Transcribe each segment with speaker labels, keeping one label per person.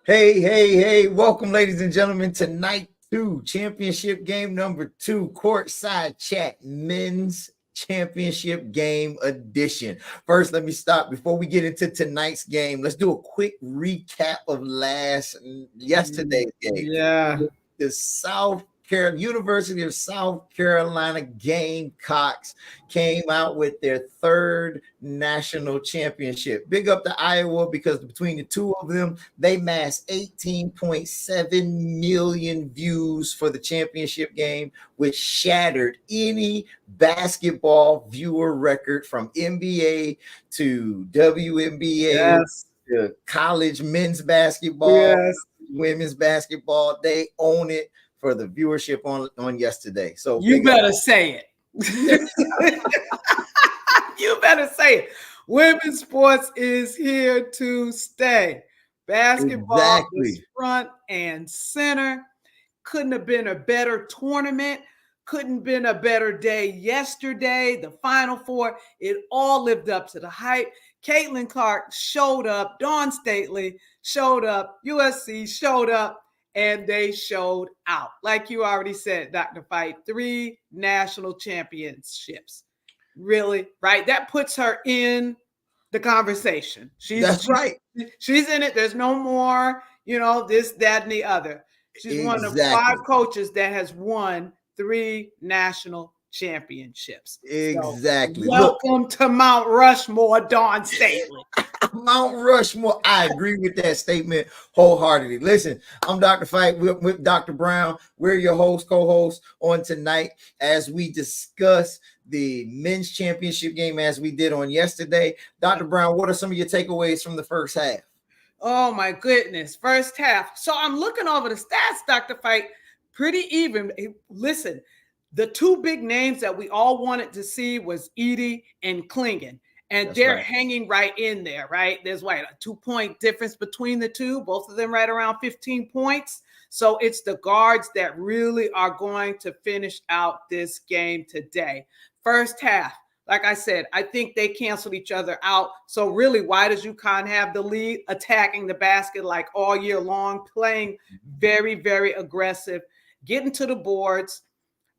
Speaker 1: Hey, welcome, ladies and gentlemen, to night two, championship game number 2, Courtside Chat, men's championship game edition. First, let me stop before we get into tonight's game. Let's do a quick recap of yesterday's game.
Speaker 2: Yeah.
Speaker 1: The University of South Carolina Gamecocks came out with their third national championship. Big up to Iowa because between the two of them, they massed 18.7 million views for the championship game, which shattered any basketball viewer record from NBA to WNBA
Speaker 2: Yes.
Speaker 1: to college men's basketball.
Speaker 2: Yes.
Speaker 1: Women's basketball. They own it for the viewership on yesterday. So
Speaker 2: you better say it. You better say it. Women's sports is here to stay. Basketball is front and center. Couldn't have been a better tournament. Couldn't been a better day yesterday. The Final Four, it all lived up to the hype. Caitlin Clark showed up. Dawn Stately showed up. USC showed up. And they showed out. Like you already said, Dr. Fight, 3 national championships. Really, right? That puts her in the conversation.
Speaker 1: That's right.
Speaker 2: She's in it. There's no more, this, that, and the other. She's one of 5 coaches that has won 3 national championships.
Speaker 1: Exactly.
Speaker 2: So, welcome to Mount Rushmore, Dawn Stately.
Speaker 1: Mount Rushmore. I agree with that statement wholeheartedly. Listen, I'm Dr. Fight with Dr. Brown. We're your co-host on tonight as we discuss the men's championship game as we did on yesterday. Dr. Brown, what are some of your takeaways from the first half?
Speaker 2: Oh, my goodness. First half. So I'm looking over the stats, Dr. Fight. Pretty even. Listen, the 2 big names that we all wanted to see was Edey and Clingan. And they're hanging right in there, right? There's a 2-point difference between the two, both of them right around 15 points. So it's the guards that really are going to finish out this game today. First half, like I said, I think they canceled each other out. So really, why does UConn have the lead? Attacking the basket like all year long, playing very, very aggressive, getting to the boards,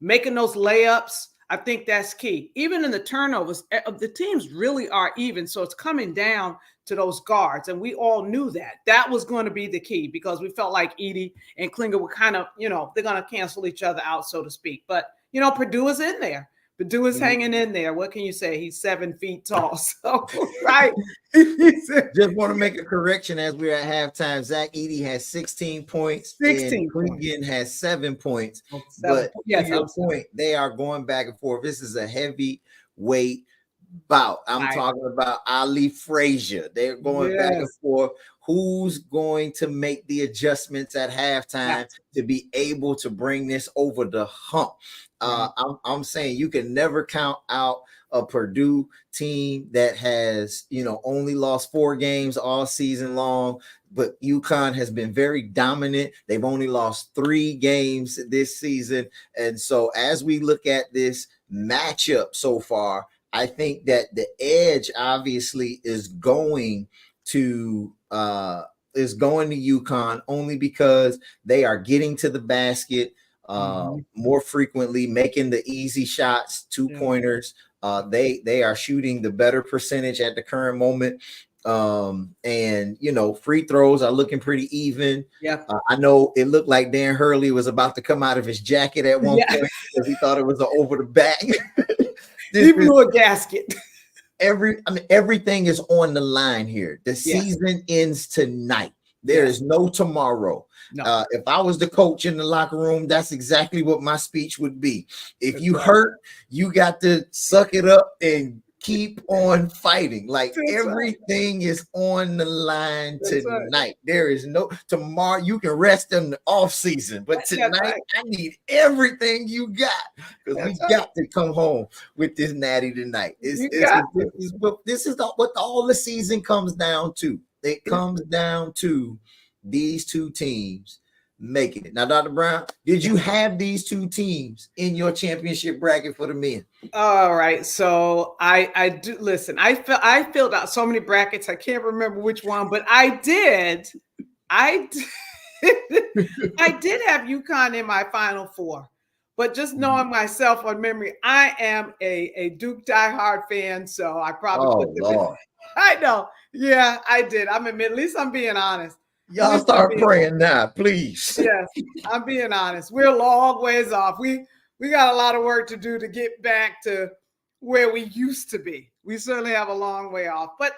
Speaker 2: making those layups. I think that's key. Even in the turnovers, the teams really are even. So it's coming down to those guards. And we all knew that. That was going to be the key because we felt like Edey and Klinger were kind of, they're going to cancel each other out, so to speak. But, Purdue is in there. Purdue is hanging in there. What can you say? He's 7 feet tall. So, right.
Speaker 1: Just want to make a correction as we're at halftime. Zach Edey has 16 points.
Speaker 2: 16
Speaker 1: Clingan has 7 points.
Speaker 2: But
Speaker 1: to your point, they are going back and forth. This is a heavyweight bout. I'm talking about Ali Frazier. They're going back and forth. Who's going to make the adjustments at halftime to be able to bring this over the hump? I'm saying you can never count out a Purdue team that has, only lost 4 games all season long, but UConn has been very dominant. They've only lost 3 games this season. And so as we look at this matchup so far, I think that the edge obviously is going to UConn only because they are getting to the basket more frequently, making the easy shots, 2-pointers. They are shooting the better percentage at the current moment. And free throws are looking pretty even. I know it looked like Dan Hurley was about to come out of his jacket at one point because he thought it was over the back.
Speaker 2: He blew a gasket.
Speaker 1: Everything is on the line here. The season ends tonight. There is no tomorrow. No. If I was the coach in the locker room, that's exactly what my speech would be. If you hurt, you got to suck it up and keep on fighting. Like everything is on the line tonight. There is no tomorrow. You can rest in the off season, but tonight I need everything you got because we got to come home with this natty tonight. This is what all the season comes down to. It comes down to these 2 teams making it. Now, Dr. Brown, did you have these 2 teams in your championship bracket for the men?
Speaker 2: All right. So I do listen. I filled out so many brackets. I can't remember which one, but I did I did have UConn in my Final Four, but just knowing myself on memory, I am a Duke diehard fan, so I probably put them
Speaker 1: Lord.
Speaker 2: I know. Yeah, I did. At least I'm being honest.
Speaker 1: Y'all start praying now, please.
Speaker 2: Yes, I'm being honest. We're a long ways off. We got a lot of work to do to get back to where we used to be. We certainly have a long way off. But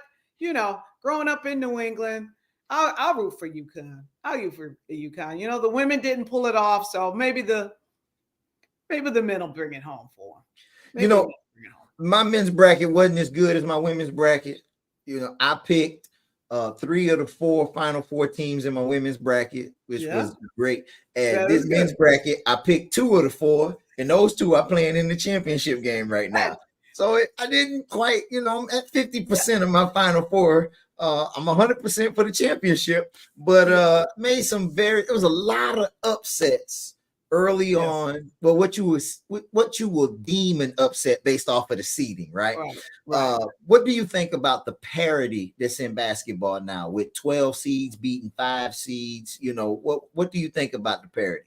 Speaker 2: growing up in New England, I'll root for UConn. I'll root for UConn. The women didn't pull it off, so maybe the men will bring it home for them.
Speaker 1: My men's bracket wasn't as good as my women's bracket. I picked 3 of the 4 Final Four teams in my women's bracket, which was great. And this men's bracket, I picked 2 of the 4, and those 2 are playing in the championship game right now. So I didn't quite, I'm at 50% of my Final Four. I'm 100% for the championship, but made it was a lot of upsets early on, but what you will deem an upset based off of the seeding, right? What do you think about the parity that's in basketball now with 12 seeds beating 5 seeds? What do you think about the parity?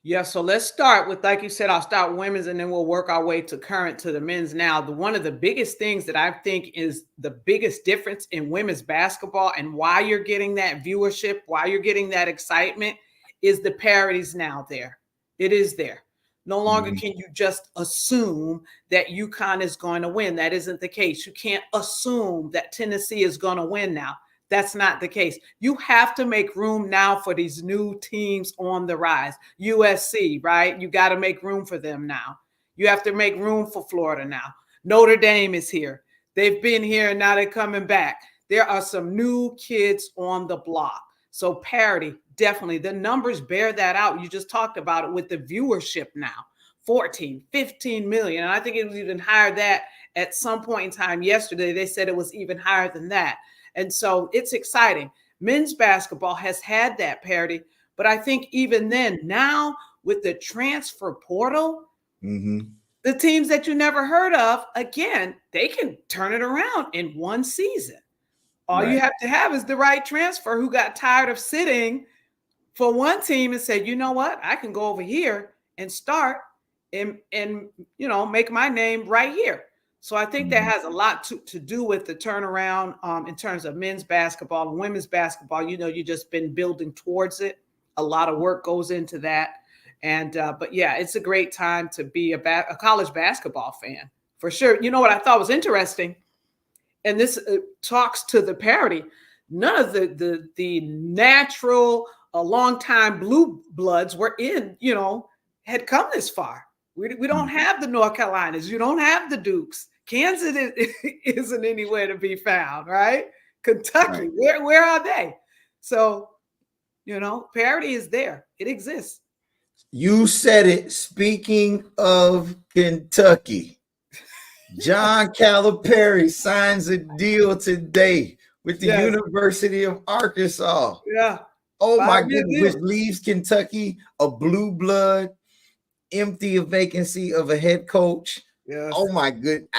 Speaker 2: Yeah, so let's start with, like you said, I'll start women's and then we'll work our way to the men's now. One of the biggest things that I think is the biggest difference in women's basketball and why you're getting that viewership, why you're getting that excitement is the parity's now there. It is there. No longer can you just assume that UConn is going to win. That isn't the case. You can't assume that Tennessee is going to win now. That's not the case. You have to make room now for these new teams on the rise. USC, right? You got to make room for them now. You have to make room for Florida now. Notre Dame is here. They've been here and now they're coming back. There are some new kids on the block. So parity, definitely. The numbers bear that out. You just talked about it with the viewership now. 14, 15 million. And I think it was even higher that at some point in time yesterday. They said it was even higher than that. And so it's exciting. Men's basketball has had that parity. But I think even then, now with the transfer portal, the teams that you never heard of, again, they can turn it around in one season. All you have to have is the right transfer who got tired of sitting for one team and said, you know what, I can go over here and start and make my name right here. So I think that has a lot to do with the turnaround in terms of men's basketball and women's basketball. You just been building towards it. A lot of work goes into that. And but yeah, it's a great time to be a college basketball fan for sure. You know what I thought was interesting? And this talks to the parity. None of the natural, longtime blue bloods had come this far. We don't have the North Carolinas. You don't have the Dukes. Kansas isn't anywhere to be found, right? Kentucky, where are they? So, parity is there. It exists.
Speaker 1: You said it. Speaking of Kentucky, John Calipari signs a deal today with the University of Arkansas.
Speaker 2: Yeah.
Speaker 1: Oh my goodness, which leaves Kentucky a blue blood, empty a vacancy of a head coach. Yes. Oh my goodness.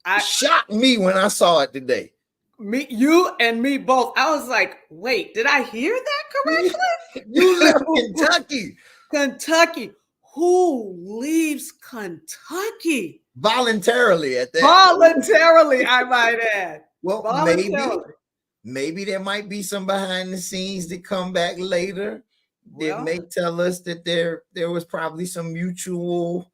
Speaker 1: I shocked me when I saw it today.
Speaker 2: You and me both. I was like, wait, did I hear that correctly?
Speaker 1: You left Kentucky.
Speaker 2: Kentucky. Who leaves Kentucky?
Speaker 1: Voluntarily at that.
Speaker 2: Voluntarily, I might add.
Speaker 1: Well, maybe there might be some behind the scenes that come back later. That may tell us that there was probably some mutual,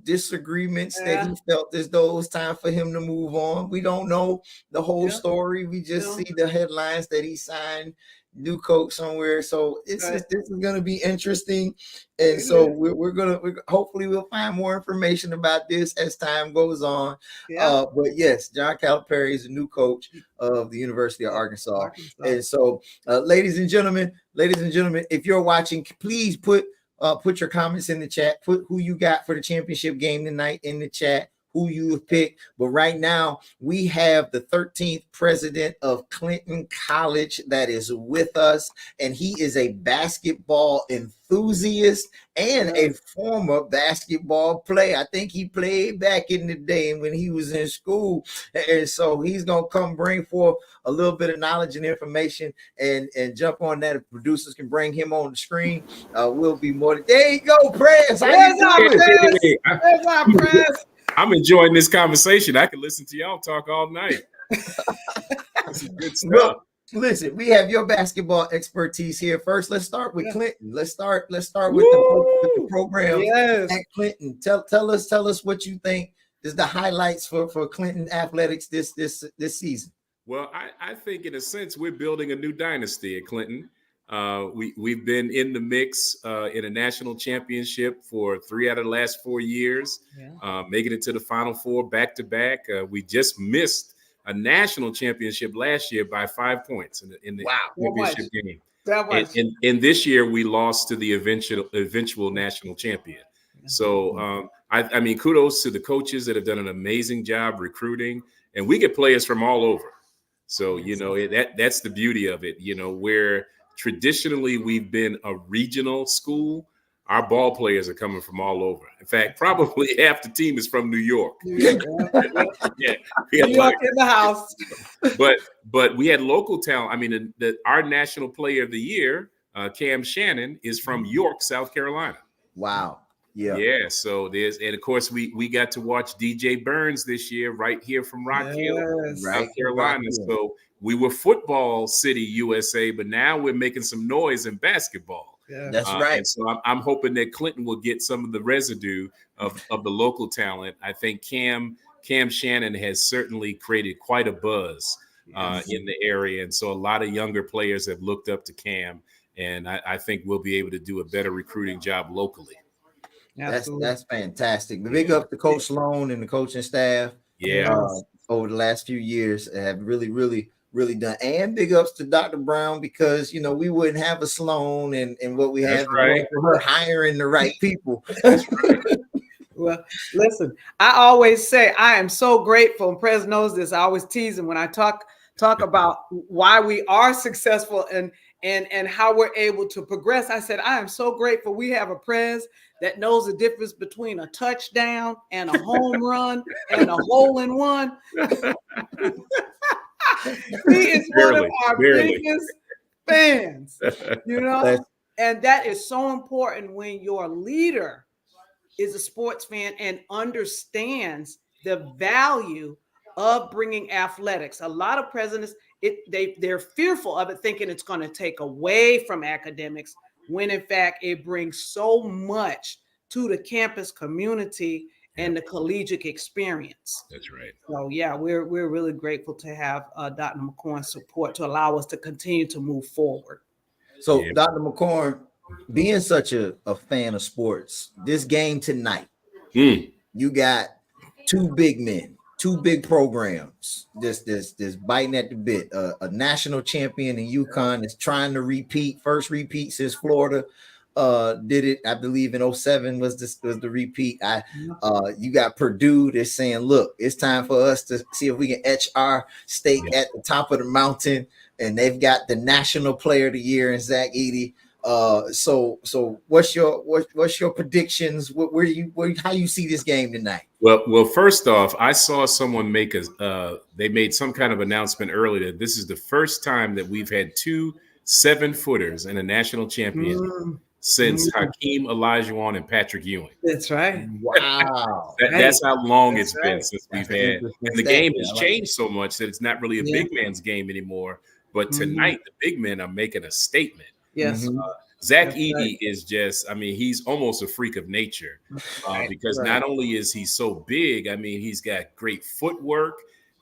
Speaker 1: disagreements that he felt as though it was time for him to move on. We don't know the whole story. We just see the headlines that he signed new coach somewhere. So this is going to be interesting. And so we're hopefully we'll find more information about this as time goes on. But yes, John Calipari is the new coach of the University of Arkansas. And so ladies and gentlemen, if you're watching, please put your comments in the chat. Put who you got for the championship game tonight in the chat. who you have picked. But right now, we have the 13th president of Clinton College that is with us, and he is a basketball enthusiast and a former basketball player. I think he played back in the day when he was in school. And so he's going to come bring forth a little bit of knowledge and information and jump on that. If producers can bring him on the screen, we'll be more. There you go, Press.
Speaker 2: Where's our Press?
Speaker 3: I'm enjoying this conversation. I can listen to y'all talk all night. This is good stuff.
Speaker 1: Well, listen, we have your basketball expertise here. First, let's start with Clinton. Let's start with the program at Clinton. Tell us what you think is the highlights for Clinton athletics this season.
Speaker 3: Well, I think in a sense we're building a new dynasty at Clinton. We've been in the mix in a national championship for 3 out of the last 4 years, making it to the Final Four back to back. We just missed a national championship last year by 5 points in the championship game. And this year we lost to the eventual national champion. So I mean, kudos to the coaches that have done an amazing job recruiting, and we get players from all over. So, you know, that's the beauty of it, you know, where traditionally we've been a regional school. Our ball players are coming from all over. In fact, probably half the team is from New York.
Speaker 2: New York in the house.
Speaker 3: But we had local talent. I mean, our national player of the year, Cam Shannon, is from York, South Carolina.
Speaker 1: Wow.
Speaker 3: Yeah. So and of course we got to watch DJ Burns this year right here from Rock Hill, South Carolina. So we were football city USA, but now we're making some noise in basketball.
Speaker 1: Yeah. That's right.
Speaker 3: And so I'm hoping that Clinton will get some of the residue of the local talent. I think Cam Shannon has certainly created quite a buzz in the area, and so a lot of younger players have looked up to Cam, and I think we'll be able to do a better recruiting job locally.
Speaker 1: That's fantastic. Big up to Coach Sloan and the coaching staff. Over the last few years have really done. And big ups to Dr. Brown, because you know we wouldn't have a Sloan and what we have for her hiring the right people.
Speaker 2: Well, listen, I always say I am so grateful, and Prez knows this. I always tease him when I talk about why we are successful and how we're able to progress. I said, I am so grateful we have a Prez that knows the difference between a touchdown and a home run and a hole in one. He is one of our biggest fans, you know, and that is so important when your leader is a sports fan and understands the value of bringing athletics. A lot of presidents, they're fearful of it, thinking it's going to take away from academics, when in fact it brings so much to the campus community and the collegiate experience.
Speaker 3: That's right.
Speaker 2: So yeah, we're really grateful to have Dr. McCorn's support to allow us to continue to move forward.
Speaker 1: So Dr. McCorn, being such a fan of sports, this game tonight, you got two big men, two big programs, this biting at the bit. A national champion in UConn is trying to first repeat since Florida did it. I believe in 2007 was the repeat. You got Purdue. They're saying, look, it's time for us to see if we can etch our stake at the top of the mountain. And they've got the national player of the year in Zach Edey. So what's your predictions? How you see this game tonight?
Speaker 3: Well, first off, I saw someone they made some kind of announcement earlier. This is the first time that we've had 2 7-footers in a national champion since Hakeem Olajuwon and Patrick Ewing.
Speaker 2: That's right.
Speaker 1: Wow.
Speaker 3: That's how long it's been since we've had. And the game has changed so much that it's not really a big man's game anymore. But tonight, the big men are making a statement.
Speaker 2: Yes.
Speaker 3: Zach Edey is just, I mean, he's almost a freak of nature because not only is he so big, I mean, he's got great footwork.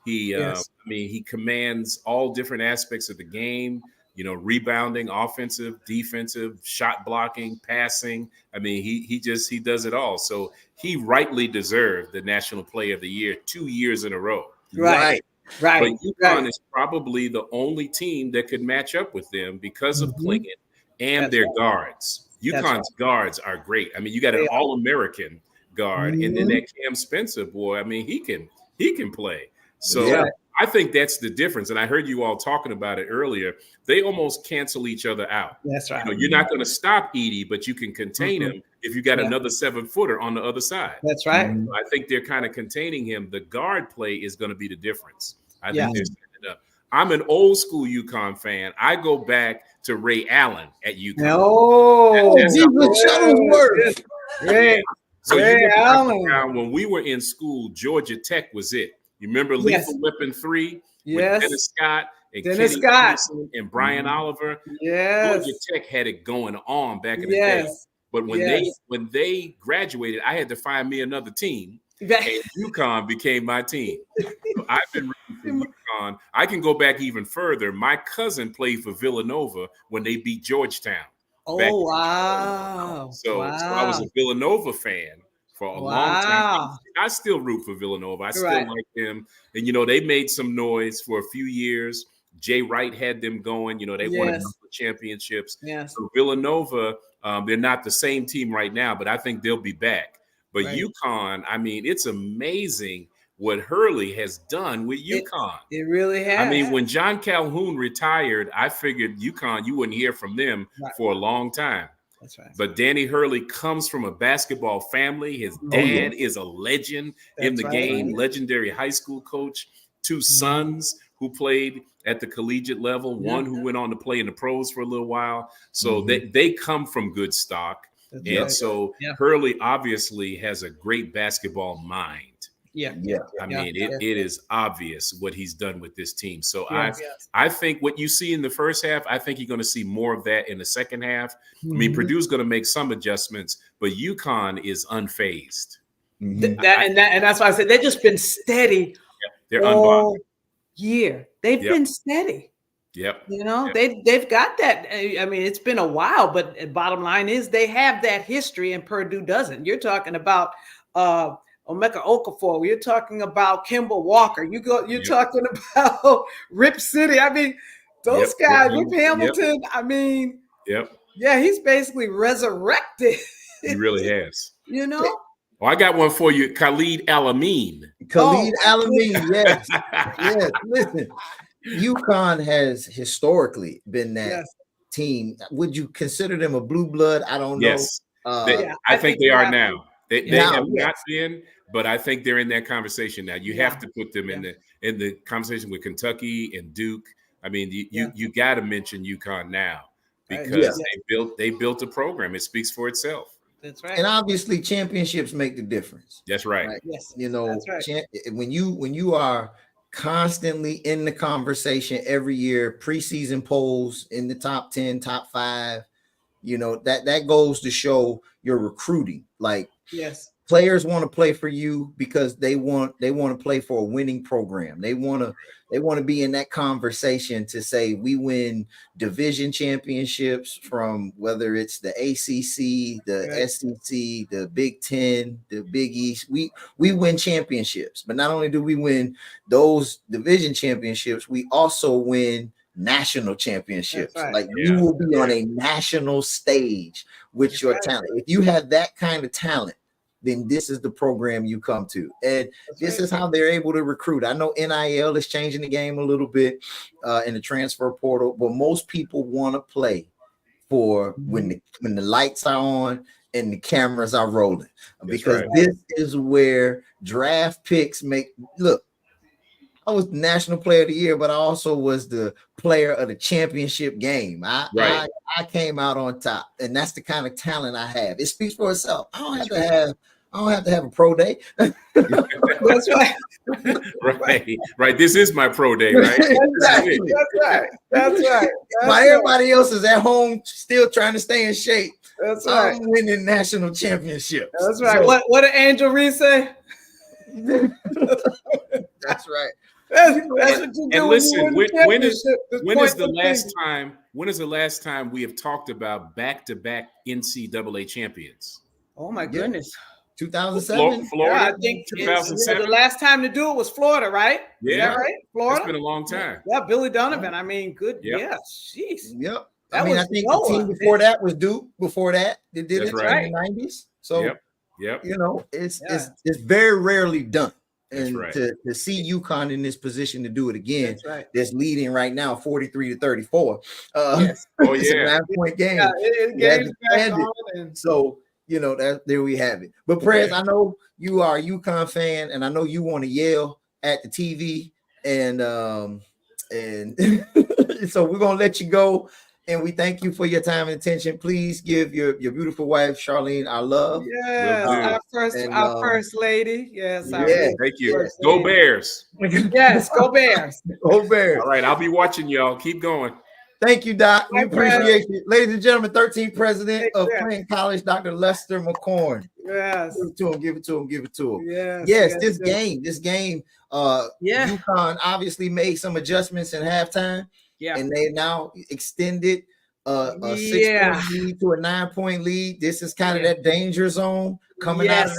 Speaker 3: I mean, he commands all different aspects of the game, you know, rebounding, offensive, defensive, shot blocking, passing. I mean, he does it all. So he rightly deserved the National Player of the Year 2 years in a row.
Speaker 2: Right.
Speaker 3: But UConn is probably the only team that could match up with them because of Clinton and their guards. UConn's guards are great. I mean, you got an All-American guard, and then that Cam Spencer boy. I mean, he can play. So I think that's the difference. And I heard you all talking about it earlier. They almost cancel each other out.
Speaker 2: That's right.
Speaker 3: You're not going to stop Edie, but you can contain him if you got another 7-footer on the other side.
Speaker 2: That's right.
Speaker 3: I think they're kind of containing him. The guard play is going to be the difference. I think they're setting it up. I'm an old school UConn fan. I go back to Ray Allen at UConn.
Speaker 2: Oh,
Speaker 1: Shuttlesworth.
Speaker 3: So Ray Allen. When we were in school, Georgia Tech was it. You remember Lethal Weapon 3 with Dennis Scott and Kenny Peterson and Brian Oliver?
Speaker 2: Yes.
Speaker 3: Georgia Tech had it going on back in the day. But when they graduated, I had to find me another team. And UConn became my team. So I've been rooting for UConn. I can go back even further. My cousin played for Villanova when they beat Georgetown.
Speaker 2: Oh, wow.
Speaker 3: So I was a Villanova fan for a long time. I still root for Villanova. I still like them. And, they made some noise for a few years. Jay Wright had them going. They won a couple of championships. So Villanova, they're not the same team right now, but I think they'll be back. But UConn, I mean, it's amazing what Hurley has done with UConn.
Speaker 2: It really has.
Speaker 3: I mean, when John Calhoun retired, I figured UConn, you wouldn't hear from them for a long time.
Speaker 2: That's right.
Speaker 3: But Danny Hurley comes from a basketball family. His dad is a legend in the game, legendary high school coach, 2 sons who played at the collegiate level, one who went on to play in the pros for a little while. So they come from good stock. So Hurley obviously has a great basketball mind. I mean, it is obvious what he's done with this team. So I think what you see in the first half, I think you're going to see more of that in the second half. I mean, Purdue's going to make some adjustments, but UConn is unfazed.
Speaker 2: And that's why I said they've just been steady.
Speaker 3: They're
Speaker 2: all year. They've been steady. They've got that. I mean, it's been a while, but bottom line is they have that history and Purdue doesn't. You're talking about Emeka Okafor. You're talking about Kimball Walker. You're talking about Rip City. I mean, those guys, Rip Hamilton. I mean, he's basically resurrected.
Speaker 3: He really has.
Speaker 1: Well,
Speaker 3: I got one for you, Khalid Al-Amin.
Speaker 1: Al-Amin, yes. Yes, listen. UConn has historically been that team. Would you consider them a blue blood? I don't know.
Speaker 3: Yes, I think they are now. They have not been, but I think they're in that conversation now. You have to put them in the conversation with Kentucky and Duke. I mean, you got to mention UConn now because they built a program. It speaks for itself.
Speaker 2: That's right.
Speaker 1: And obviously, championships make the difference.
Speaker 3: That's right.
Speaker 2: Yes.
Speaker 1: That's right. When you are constantly in the conversation every year, preseason polls in the top 10, top 5, that goes to show your recruiting. Like, players want to play for you because they want to play for a winning program. They want to be in that conversation to say we win division championships from whether it's the ACC, the SEC, the Big Ten, the Big East. We win championships, but not only do we win those division championships, we also win national championships. Like you will be on a national stage with your talent. If you have that kind of talent, then this is the program you come to. And this is how they're able to recruit. I know NIL is changing the game a little bit in the transfer portal, but most people want to play for when the lights are on and the cameras are rolling. Because this is where draft picks look. I was the national player of the year, but I also was the player of the championship game. I came out on top, and that's the kind of talent I have. It speaks for itself. I don't have to have a pro day.
Speaker 2: That's right.
Speaker 3: Right. This is my pro day, right?
Speaker 2: Exactly. That's right.
Speaker 1: While everybody else is at home still trying to stay in shape.
Speaker 2: That's right.
Speaker 1: I'm winning national championships.
Speaker 2: That's right. So, what did Angel Reese say?
Speaker 1: That's right.
Speaker 2: That's what you do.
Speaker 3: And listen, when is the last time we have talked about back-to-back NCAA champions?
Speaker 2: Oh my goodness.
Speaker 1: 2007.
Speaker 3: Florida.
Speaker 2: I think
Speaker 3: 2007.
Speaker 2: The last time to do it was Florida, right?
Speaker 3: Yeah.
Speaker 2: Is that right? Florida.
Speaker 3: It's been a long time.
Speaker 2: Yeah, Billy Donovan. I mean, good.
Speaker 3: Yep.
Speaker 2: Yeah, jeez.
Speaker 1: Yep. I think the team before that was Duke. Before that, they did it in the 90s. So
Speaker 3: Yep.
Speaker 1: You know, it's very rarely done.
Speaker 3: That's
Speaker 1: And
Speaker 3: right.
Speaker 1: to see UConn in this position to do it again,
Speaker 2: That's right.
Speaker 1: that's leading right now 43-34.
Speaker 2: Yes.
Speaker 3: Oh,
Speaker 1: It's a
Speaker 3: yeah.
Speaker 1: 9-point game.
Speaker 2: Yeah, it game's back on, and
Speaker 1: So, you know, that there we have it. But Prez, I know you are a UConn fan, and I know you want to yell at the TV, and so we're gonna let you go. And we thank you for your time and attention. Please give your beautiful wife Charlene our love.
Speaker 2: yes, our first lady. Yes, our
Speaker 3: Thank you. Go Bears.
Speaker 2: Yes, go Bears.
Speaker 1: Go Bears.
Speaker 3: All right, I'll be watching y'all. Keep going.
Speaker 1: Thank you, Doc. We appreciate you. Ladies and gentlemen, 13th president of Clinton College, Dr. Lester McCorn.
Speaker 2: Yes.
Speaker 1: Give it to him.
Speaker 2: Yes.
Speaker 1: This game, UConn obviously made some adjustments in halftime.
Speaker 2: Yeah.
Speaker 1: And they now extended a 6-point lead to a 9-point lead. This is kind of that danger zone coming out of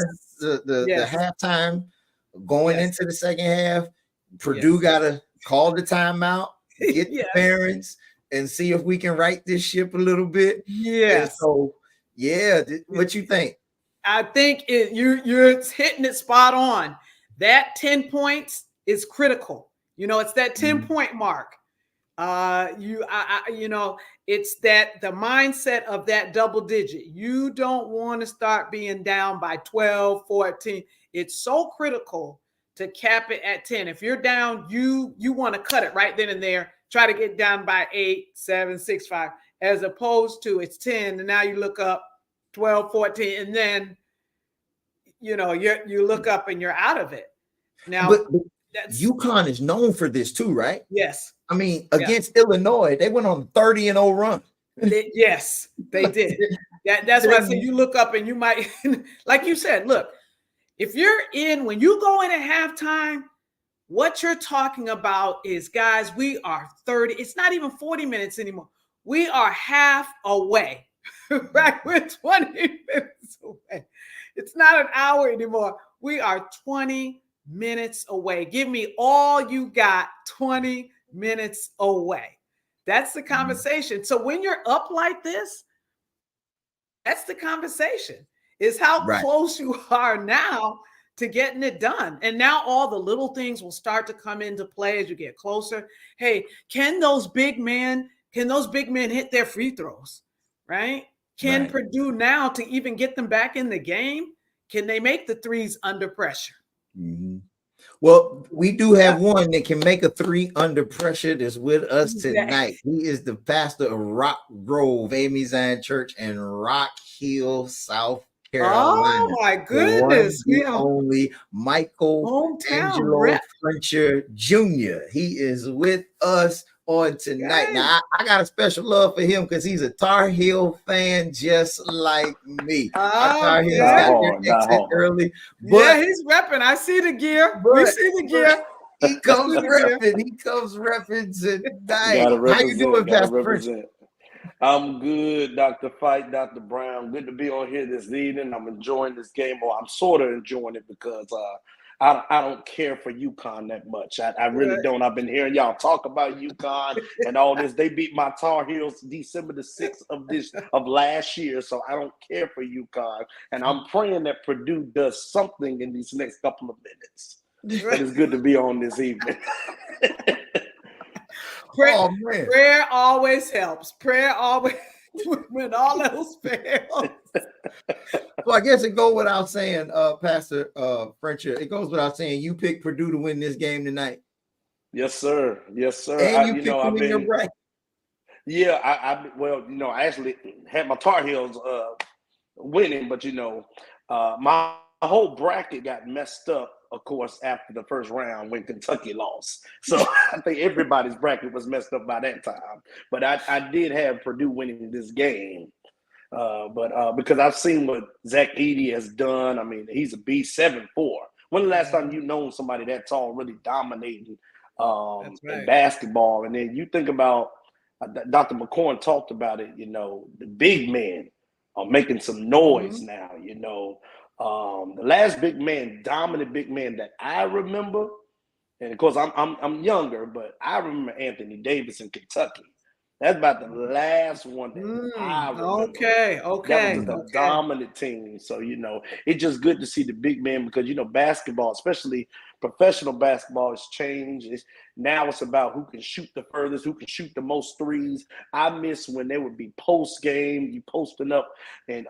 Speaker 1: the halftime, going into the second half. Purdue got to call the timeout, get the parents, and see if we can right this ship a little bit.
Speaker 2: Yes.
Speaker 1: And so, what you think?
Speaker 2: I think you're hitting it spot on. That 10 points is critical. You know, it's that 10-point mark. You know, it's that the mindset of that double digit. You don't want to start being down by 12, 14. It's so critical to cap it at 10. If you're down, you want to cut it right then and there. Try to get down by 8, 7, 6, 5, as opposed to it's 10. And now you look up 12, 14, and then, you know, you look up and you're out of it. Now,
Speaker 1: but UConn is known for this too, right?
Speaker 2: Yes.
Speaker 1: I mean, against Illinois, they went on a 30-0 run.
Speaker 2: Yes, they did. That's why I say you look up and you might, like you said, look, if when you go in at halftime, what you're talking about is, guys, we are 30. It's not even 40 minutes anymore. We are half away, right? We're 20 minutes away. It's not an hour anymore. We are 20 minutes away. Give me all you got, 20 minutes away. That's the conversation. So when you're up like this, that's the conversation, is how close you are now to getting it done. And now all the little things will start to come into play as you get closer. Hey, can those big men hit their free throws, right? Can Purdue now, to even get them back in the game, can they make the threes under pressure?
Speaker 1: Mm-hmm. Well, we do have one that can make a 3 under pressure that's with us tonight. He is the pastor of Rock Grove A.M.E Zion Church in Rock Hill, South Carolina.
Speaker 2: Oh my goodness!
Speaker 1: The only Michael Angelo Frencher Jr. He is with us on tonight. Now I got a special love for him because he's a Tar Heel fan just like me. Tar Heels got their exit early, but
Speaker 2: he's repping. I see the gear. We see the gear.
Speaker 1: He comes repping. He comes repping tonight. How you doing, Pastor Frencher?
Speaker 4: I'm good, Dr. Fight, Dr. Brown. Good to be on here this evening. I'm enjoying this game, or I'm sort of enjoying it because I don't care for UConn that much. I really don't. I've been hearing y'all talk about UConn and all this. They beat my Tar Heels December the 6th of last year, so I don't care for UConn. And I'm praying that Purdue does something in these next couple of minutes. But it's good to be on this evening.
Speaker 2: Prayer always helps. Prayer always, when all else fails.
Speaker 1: Well, I guess it goes without saying, Pastor Frencher, it goes without saying you picked Purdue to win this game tonight.
Speaker 4: Yes, sir. Yes, sir.
Speaker 1: And you picked them in your bracket.
Speaker 4: Yeah, I actually had my Tar Heels winning, but my whole bracket got messed up, of course, after the first round when Kentucky lost. So I think everybody's bracket was messed up by that time. But I did have Purdue winning this game. But because I've seen what Zach Edey has done. I mean, he's a beast, 7'4". When the last time you known somebody that tall really dominating in basketball? And then you think about Dr. McCorn talked about it, the big men are making some noise now, The last dominant big man that I remember, and of course I'm younger, but I remember Anthony Davis in Kentucky. That's about the last one that I remember.
Speaker 2: Okay.
Speaker 4: That was the dominant team. So, it's just good to see the big men because, basketball, especially professional basketball, has changed. Now it's about who can shoot the furthest, who can shoot the most threes. I miss when there would be post-game, you posting up and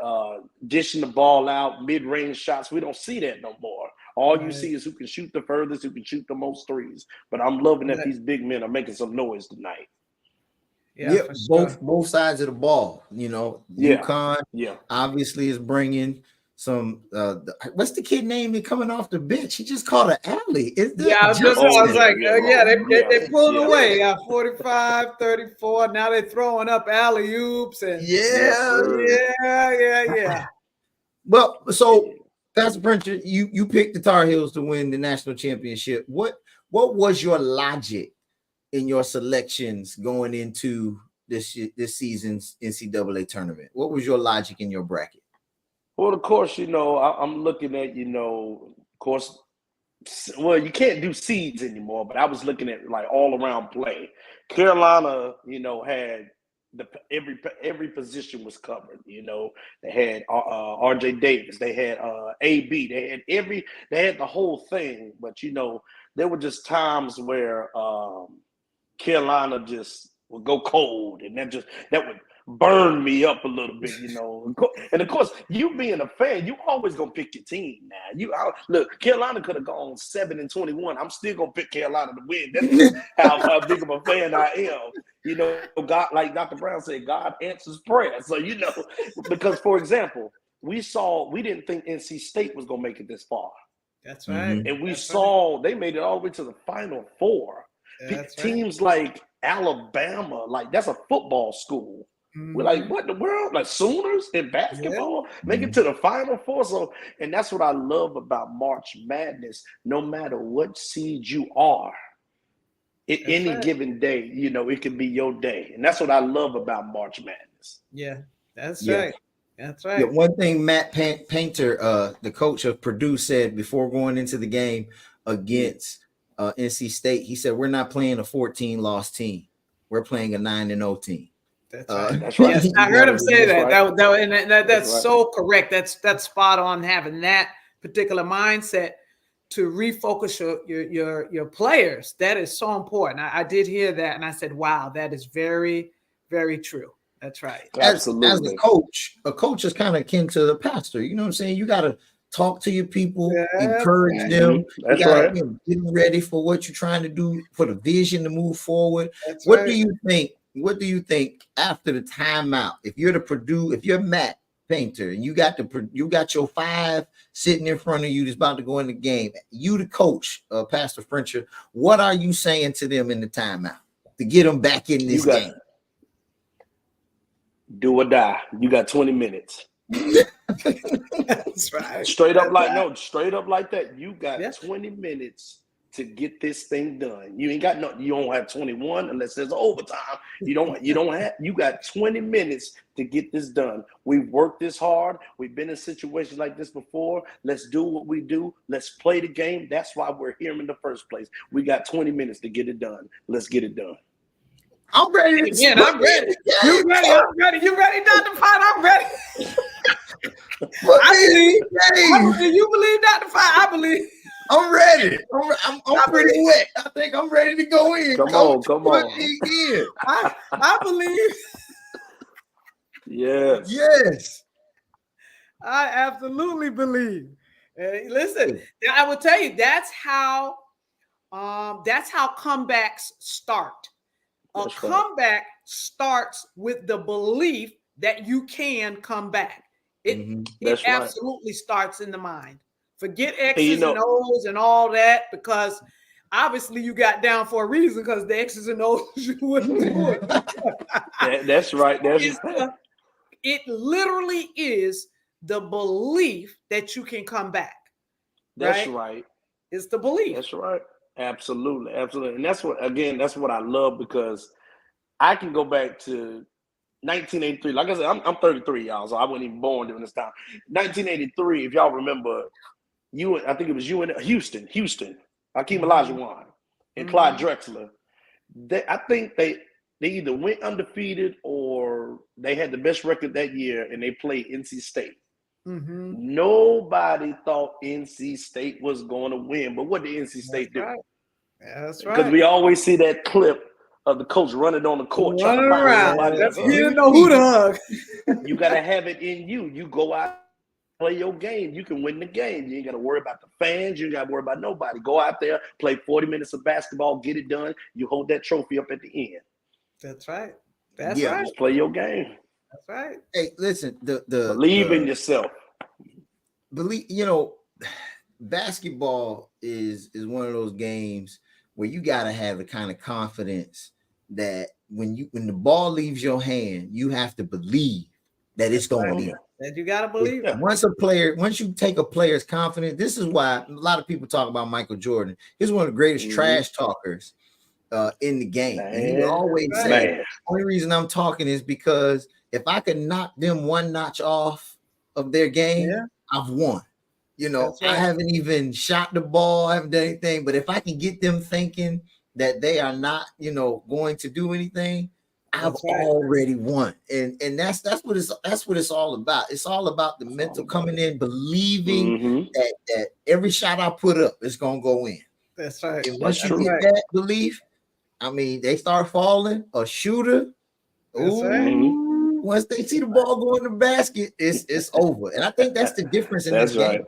Speaker 4: dishing the ball out, mid-range shots. We don't see that no more. All you see is who can shoot the furthest, who can shoot the most threes. But I'm loving that these big men are making some noise tonight.
Speaker 1: Yeah, both sides of the ball. UConn obviously is bringing some. What's the kid name that coming off the bench? He just caught an alley.
Speaker 2: I was like, they pulled away. 45, 34. Now they're throwing up alley oops and yeah.
Speaker 1: Well, so Pastor Pritchard, you picked the Tar Heels to win the national championship. What was your logic in your selections going into this season's NCAA tournament? What was your logic in your bracket?
Speaker 4: Well, of course, I'm looking at, of course, well, you can't do seeds anymore, but I was looking at like all around play. Carolina, had every position was covered. They had R.J. Davis, they had A.B., they had the whole thing. But there were just times where Carolina just would go cold, and that would burn me up a little bit, And of course, you being a fan, you always gonna pick your team. Now, look, Carolina could have gone 7-21. I'm still gonna pick Carolina to win. That's how big of a fan I am. God, like Dr. Brown said, God answers prayer. So because for example, we didn't think NC State was gonna make it this far.
Speaker 2: That's right.
Speaker 4: And we saw they made it all the way to the Final Four. Teams like Alabama, like that's a football school. We're like, what in the world? Like Sooners in basketball make it to the Final Four. So, and that's what I love about March Madness. No matter what seed you are, any given day, it can be your day, and that's what I love about March Madness.
Speaker 2: Yeah, that's right. That's right.
Speaker 1: Yeah, one thing Matt Painter, the coach of Purdue, said before going into the game against NC State, he said, "We're not playing a 14-loss team. We're playing a 9-0 team."
Speaker 2: That's right.
Speaker 4: That's right.
Speaker 2: Yes, I heard him say that. Right. That's so correct. That's spot on. Having that particular mindset to refocus your players, that is so important. I did hear that, and I said, "Wow, that is very, very true." That's right.
Speaker 1: Absolutely. As a coach is kind of akin to the pastor. You know what I'm saying? You got to talk to your people, encourage them.
Speaker 4: That's right.
Speaker 1: Get ready for what you're trying to do, for the vision to move forward.
Speaker 2: That's
Speaker 1: what do you think? What do you think after the timeout? If you're Matt Painter and you got your 5 sitting in front of you that's about to go in the game, you the coach, Pastor Pritchard, what are you saying to them in the timeout to get them back in this game?
Speaker 4: Do or die. You got 20 minutes.
Speaker 2: That's right.
Speaker 4: Straight up like that. You got 20 minutes to get this thing done. You ain't got no. You don't have 21 unless there's overtime. You got 20 minutes to get this done. We've worked this hard. We've been in situations like this before. Let's do what we do. Let's play the game. That's why we're here in the first place. We got 20 minutes to get it done. Let's get it done.
Speaker 1: I'm ready.
Speaker 2: Again, I'm ready. You ready? I'm ready. You ready, Dr. Fine? I'm ready. I believe. Do you believe, Dr. Fine? I believe.
Speaker 1: I'm ready. I'm pretty wet. I think I'm ready to go in.
Speaker 4: Come on.
Speaker 2: I believe.
Speaker 4: Yes.
Speaker 2: I absolutely believe. Listen, I will tell you that's how comebacks start. A comeback starts with the belief that you can come back. It absolutely starts in the mind. Forget X's and O's and all that, because obviously you got down for a reason, because the X's and O's you wouldn't do it.
Speaker 4: That's right.
Speaker 2: It literally is the belief that you can come back.
Speaker 4: That's right.
Speaker 2: It's the belief.
Speaker 4: That's right. Absolutely. And that's what I love, because I can go back to 1983. Like I said, I'm 33, y'all, so I wasn't even born during this time. 1983, if y'all remember, I think it was you in Houston, Hakeem Olajuwon and Clyde Drexler. I think they they either went undefeated or they had the best record that year, and they played NC State. Mm-hmm. Nobody thought NC State was going to win, but what did NC State do?
Speaker 2: Right. That's right.
Speaker 4: Because we always see that clip of the coach running on the court trying to find somebody else.
Speaker 2: You didn't know who to hug.
Speaker 4: You got to have it in you. You go out, play your game. You can win the game. You ain't got to worry about the fans. You ain't got to worry about nobody. Go out there, play 40 minutes of basketball, get it done. You hold that trophy up at the end.
Speaker 2: That's right. That's right.
Speaker 4: Just play your game.
Speaker 2: That's right.
Speaker 1: Hey, listen,
Speaker 4: believe in yourself.
Speaker 1: Believe, basketball is one of those games where you got to have the kind of confidence that when the ball leaves your hand, you have to believe that it's going in.
Speaker 2: That you got to believe it.
Speaker 1: Once you take a player's confidence, this is why a lot of people talk about Michael Jordan. He's one of the greatest trash talkers in the game. And he would always say, the only reason I'm talking is because if I can knock them one notch off of their game, I've won. I haven't even shot the ball, I haven't done anything, but if I can get them thinking that they are not, going to do anything, I've already won. And that's what it's all about. It's all about the mental coming in, believing that every shot I put up is gonna go in.
Speaker 2: That's right.
Speaker 1: And once you get that belief, they start falling, a shooter. Once they see the ball go in the basket, it's over. And I think that's the difference in this game.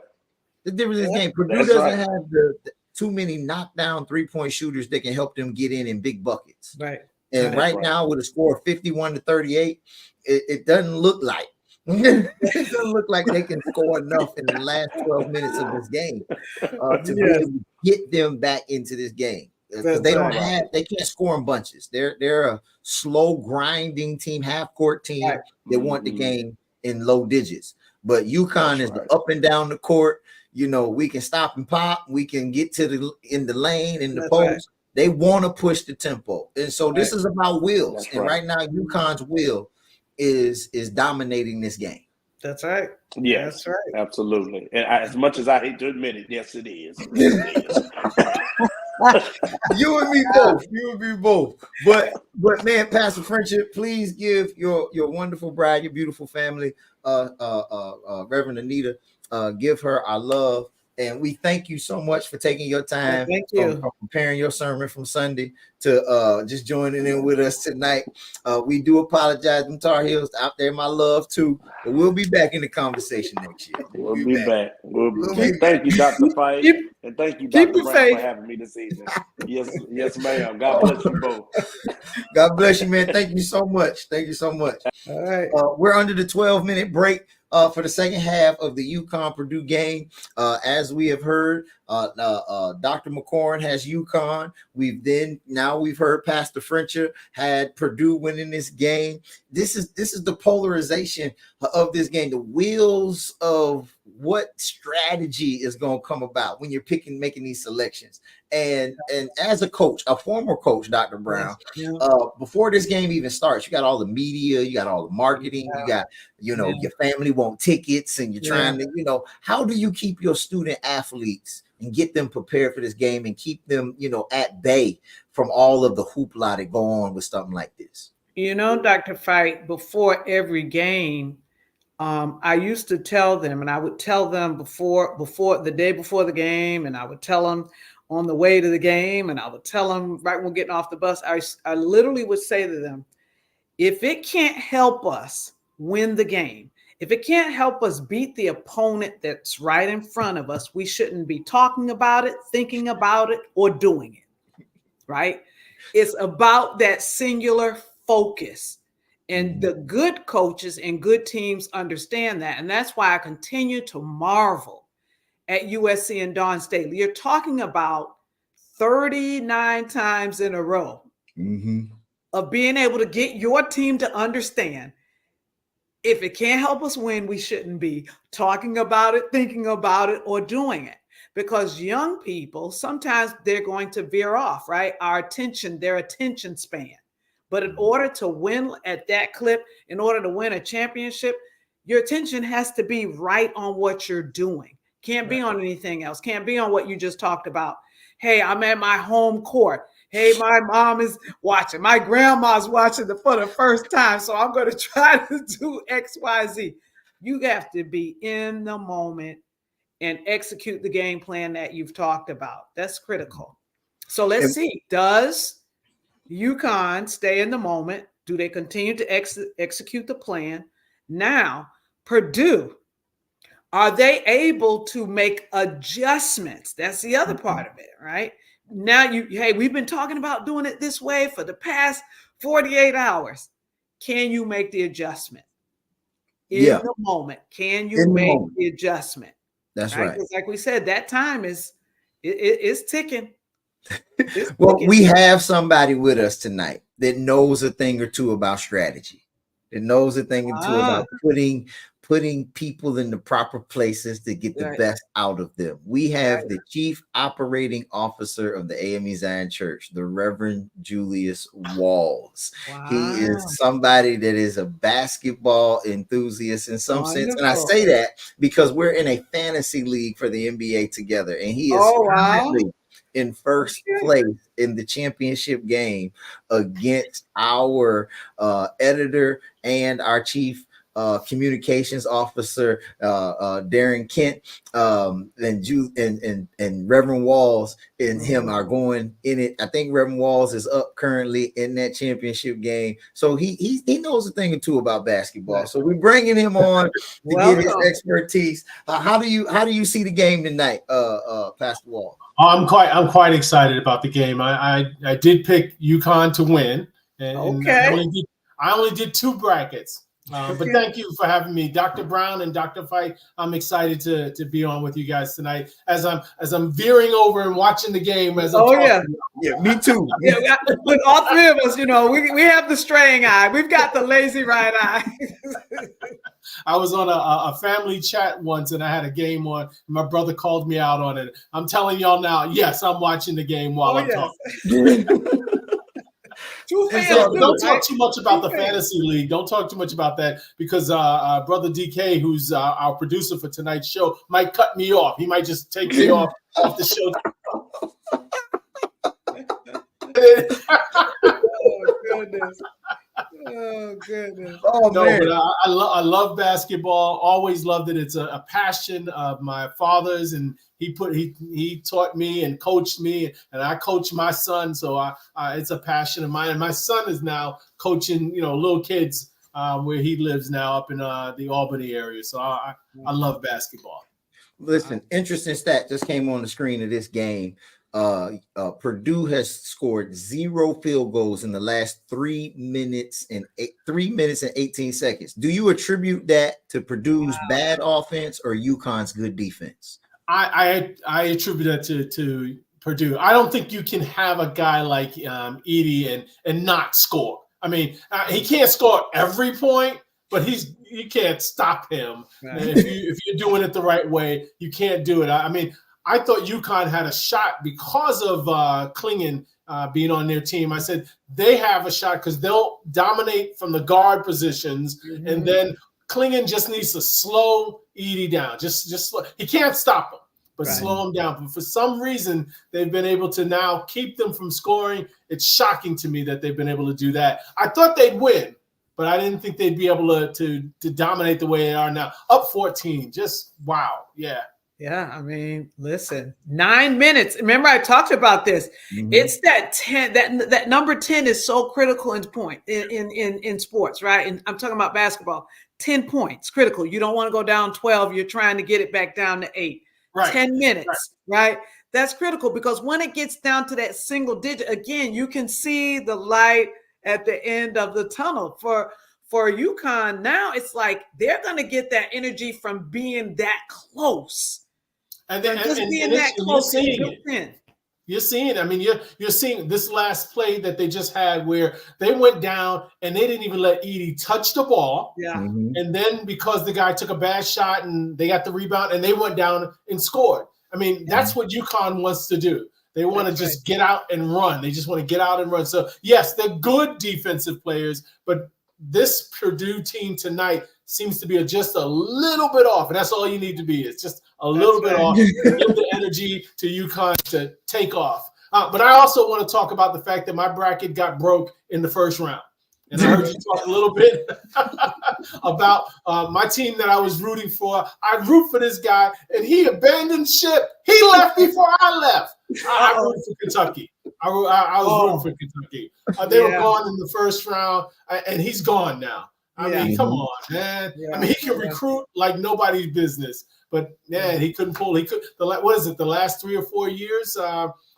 Speaker 1: The difference in this game. Purdue doesn't have the too many knockdown 3-point shooters that can help them get in big buckets.
Speaker 2: Right.
Speaker 1: And right now, with a score of 51-38, it doesn't look like it doesn't look like they can score enough in the last 12 minutes of this game to be able to get them back into this game. They can't score in bunches. They're a slow grinding team, half court team. They want the game in low digits. But UConn is the up and down the court. We can stop and pop. We can get to in the lane, in the post. Right. They want to push the tempo. And so this is about wills. And right now, UConn's will is dominating this game.
Speaker 2: That's right.
Speaker 4: Yeah, that's right. Absolutely. And as much as I hate to admit it, yes, it is. Yes, it is.
Speaker 1: You and me both. But man, Pastor Friendship, please give your wonderful bride, your beautiful family, Reverend Anita, give her our love. And we thank you so much for taking your time.
Speaker 2: Thank you.
Speaker 1: From preparing your sermon from Sunday to just joining in with us tonight. We do apologize, them Tar Heels out there, my love too. But we'll be back in the conversation next year.
Speaker 4: We'll be back. Thank you, Dr. Fight. And thank you, Dr. Brown, for having me this evening. Yes, ma'am. God bless you both.
Speaker 1: God bless you, man. Thank you so much.
Speaker 2: All right.
Speaker 1: We're under the 12-minute break for the second half of the UConn-Purdue game. As we have heard, Dr. McCorn has UConn. We've heard Pastor Frencher had Purdue winning this game. This is the polarization of this game. The wheels of what strategy is going to come about when you're making these selections. And as a coach, a former coach, Dr. Brown, before this game even starts, you got all the media, you got all the marketing, you got, your family want tickets, and you're trying to, how do you keep your student athletes and get them prepared for this game and keep them, at bay from all of the hoopla that go on with something like this?
Speaker 2: Dr. Fight, before every game, I used to tell them, and I would tell them before the day before the game, and I would tell them on the way to the game, and I would tell them right when we're getting off the bus. I literally would say to them, if it can't help us win the game, if it can't help us beat the opponent that's right in front of us, we shouldn't be talking about it, thinking about it, or doing it, right? It's about that singular focus. And the good coaches and good teams understand that. And that's why I continue to marvel at USC and Dawn State. You're talking about 39 times in a row of being able to get your team to understand, if it can't help us win, we shouldn't be talking about it, thinking about it, or doing it. Because young people, sometimes they're going to veer off, right? Their attention span. But in order to win at that clip, in order to win a championship, your attention has to be right on what you're doing. Can't be on anything else. Can't be on what you just talked about. Hey, I'm at my home court. Hey, my mom is watching. My grandma's watching for the first time. So I'm going to try to do X, Y, Z. You have to be in the moment and execute the game plan that you've talked about. That's critical. So let's see. Does UConn stay in the moment? Do they continue to execute the plan? Now, Purdue, are they able to make adjustments? That's the other part of it, right? Now, we've been talking about doing it this way for the past 48 hours. Can you make the adjustment? In the moment, can you make the adjustment?
Speaker 1: That's right.
Speaker 2: Because like we said, that time is ticking.
Speaker 1: Well, we have somebody with us tonight that knows a thing or two about strategy, that knows a thing or two about putting people in the proper places to get the best out of them. We have the Chief Operating Officer of the A.M.E. Zion Church, the Reverend Julius Walls. Wow. He is somebody that is a basketball enthusiast in some sense. And I say that because we're in a fantasy league for the NBA together. And he is currently in first place in the championship game against our editor and our chief communications officer, Darren Kent, and Reverend Walls and him are going in it. I think Reverend Walls is up currently in that championship game, so he knows a thing or two about basketball. So we're bringing him on to get his expertise. How do you see the game tonight, Pastor Wall?
Speaker 5: I'm quite excited about the game. I did pick UConn to win, and I only did 2 brackets. But thank you for having me, Dr. Brown and Dr. Fight. I'm excited to be on with you guys tonight as I'm veering over and watching the game as I'm talking.
Speaker 1: Me too.
Speaker 2: With all 3 of us, we have the straying eye. We've got the lazy right eye.
Speaker 5: I was on a family chat once and I had a game on. My brother called me out on it. I'm telling y'all now, yes, I'm watching the game while I'm talking. Don't talk too much about the fantasy league. Don't talk too much about that because brother DK, who's our producer for tonight's show, might cut me off. He might just take me off the show.
Speaker 2: Oh goodness.
Speaker 5: Oh no, man. But I love baskesketball. Always loved it. It's a passion of my father's, and he taught me and coached me, and I coach my son. So it's a passion of mine. And my son is now coaching, little kids where he lives now up in the Albany area. So I love basketball.
Speaker 1: Listen, interesting stat just came on the screen of this game. Purdue has scored 0 field goals in the last 3 minutes and 18 seconds. Do you attribute that to Purdue's bad offense or UConn's good defense?
Speaker 5: I attribute that to Purdue. I don't think you can have a guy like Edie and not score. I mean, he can't score every point, but you can't stop him. Right. If you're doing it the right way, you can't do it. I mean, I thought UConn had a shot because of Klingon being on their team. I said they have a shot because they'll dominate from the guard positions, and then Klingon just needs to slow Edie down. Just slow. He can't stop him, but slow him down. But for some reason, they've been able to now keep them from scoring. It's shocking to me that they've been able to do that. I thought they'd win, but I didn't think they'd be able to dominate the way they are now. Up 14, just wow, yeah.
Speaker 2: Yeah, I mean, listen, 9 minutes. Remember, I talked about this. It's that 10. That number 10 is so critical in sports, right? And I'm talking about basketball. 10 points, critical. You don't want to go down 12. You're trying to get it back down to 8. Right. 10 minutes, right? That's critical because when it gets down to that single digit, again, you can see the light at the end of the tunnel. For UConn, now it's like they're going to get that energy from being that close.
Speaker 5: And then you're seeing it. I mean, you're seeing this last play that they just had where they went down and they didn't even let Edie touch the ball. Yeah. And then because the guy took a bad shot and they got the rebound and they went down and scored. I mean, that's what UConn wants to do. They want to just get out and run. They just want to get out and run. So yes, they're good defensive players, but this Purdue team tonight seems to be just a little bit off, and that's all you need to be. It's just a little bit off. Give the energy to UConn to take off. But I also want to talk about the fact that my bracket got broke in the first round. And I heard you talk a little bit about my team that I was rooting for. I root for this guy, and he abandoned ship. He left before I left. I rooted for Kentucky. I was rooting for Kentucky. They were gone in the first round, and he's gone now. I mean, come on, man. I mean, he can recruit like nobody's business. But, man, he couldn't pull. What is it, the last 3 or 4 years?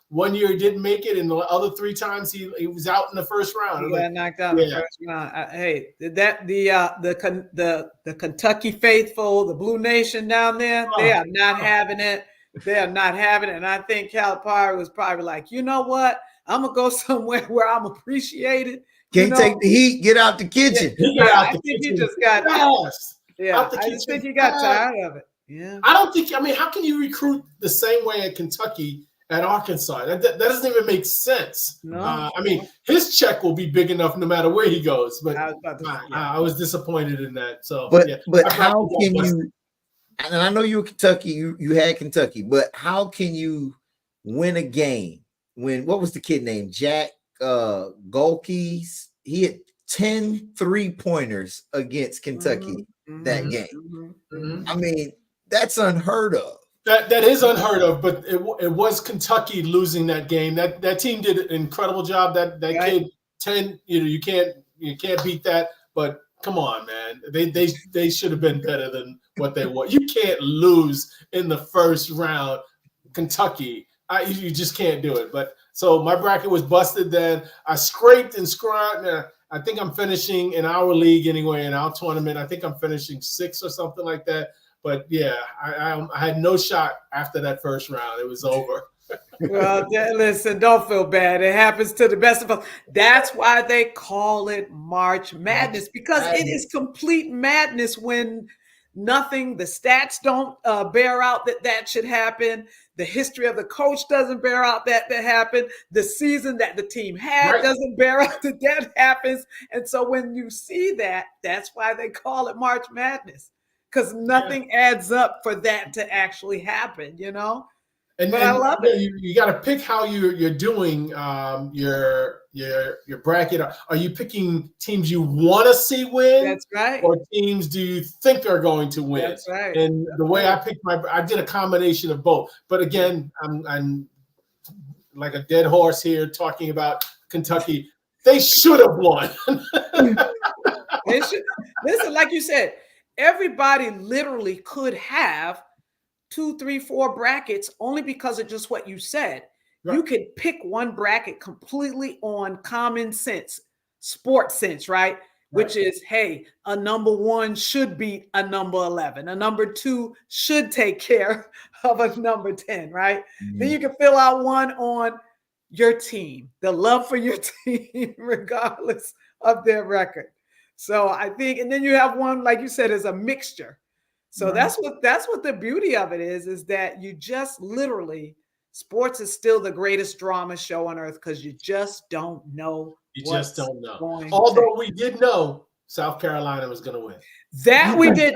Speaker 5: 1 year he didn't make it, and the other 3 times he was out in the first round.
Speaker 2: Yeah, knocked out in the first round. Hey, the Kentucky faithful, the Blue Nation down there, they are not having it. They are not having it. And I think Calipari was probably like, you know what? I'm going to go somewhere where I'm appreciated.
Speaker 1: Can't take the heat. Get out the kitchen.
Speaker 2: I think he just got I just think he got tired of it. Yeah.
Speaker 5: I don't think, I mean, how can you recruit the same way at Kentucky at Arkansas? That doesn't even make sense.
Speaker 2: No.
Speaker 5: I mean, his check will be big enough no matter where he goes. But I was disappointed in that. So,
Speaker 1: but how can you? And I know you were Kentucky. You had Kentucky, but how can you win a game when what was the kid named Jack Golkes? He had 10 3-pointers against Kentucky that game. I mean, that's unheard of.
Speaker 5: That is unheard of, but it was Kentucky losing that game. That team did an incredible job. That kid 10, you can't beat that. But come on, man, they should have been better than what they were. You can't lose in the first round, Kentucky. You just can't do it. But so my bracket was busted. Then I scraped and scrubbed. I think I'm finishing in our league anyway, in our tournament. I think I'm finishing 6th or something like that. But yeah, I had no shot after that first round. It was over.
Speaker 2: Well, listen, don't feel bad. It happens to the best of us. That's why they call it March Madness, because it is complete madness when the stats don't bear out that should happen. The history of the coach doesn't bear out that happened. The season that the team had doesn't bear out that happens. And so when you see that, that's why they call it March Madness. Because nothing adds up for that to actually happen,
Speaker 5: And
Speaker 2: I love it.
Speaker 5: You got to pick how you're doing your bracket. Are you picking teams you want to see win?
Speaker 2: That's right.
Speaker 5: Or teams do you think are going to win?
Speaker 2: That's right.
Speaker 5: And the way I picked I did a combination of both. But again, I'm like a dead horse here talking about Kentucky. They should have won.
Speaker 2: They should. Listen, like you said, everybody literally could have 2, 3, 4 brackets only because of just what you said. Right. You could pick one bracket completely on common sense, sports sense, right? Which is, hey, a number 1 should beat a number 11. A number 2 should take care of a number 10, right? Then you can fill out one on your team, the love for your team, regardless of their record. So I think, and then you have one, like you said, is a mixture. So that's what the beauty of it is that you just literally, sports is still the greatest drama show on earth because you just don't know.
Speaker 5: You just don't know. Although we did know South Carolina was going to win.
Speaker 2: That we did.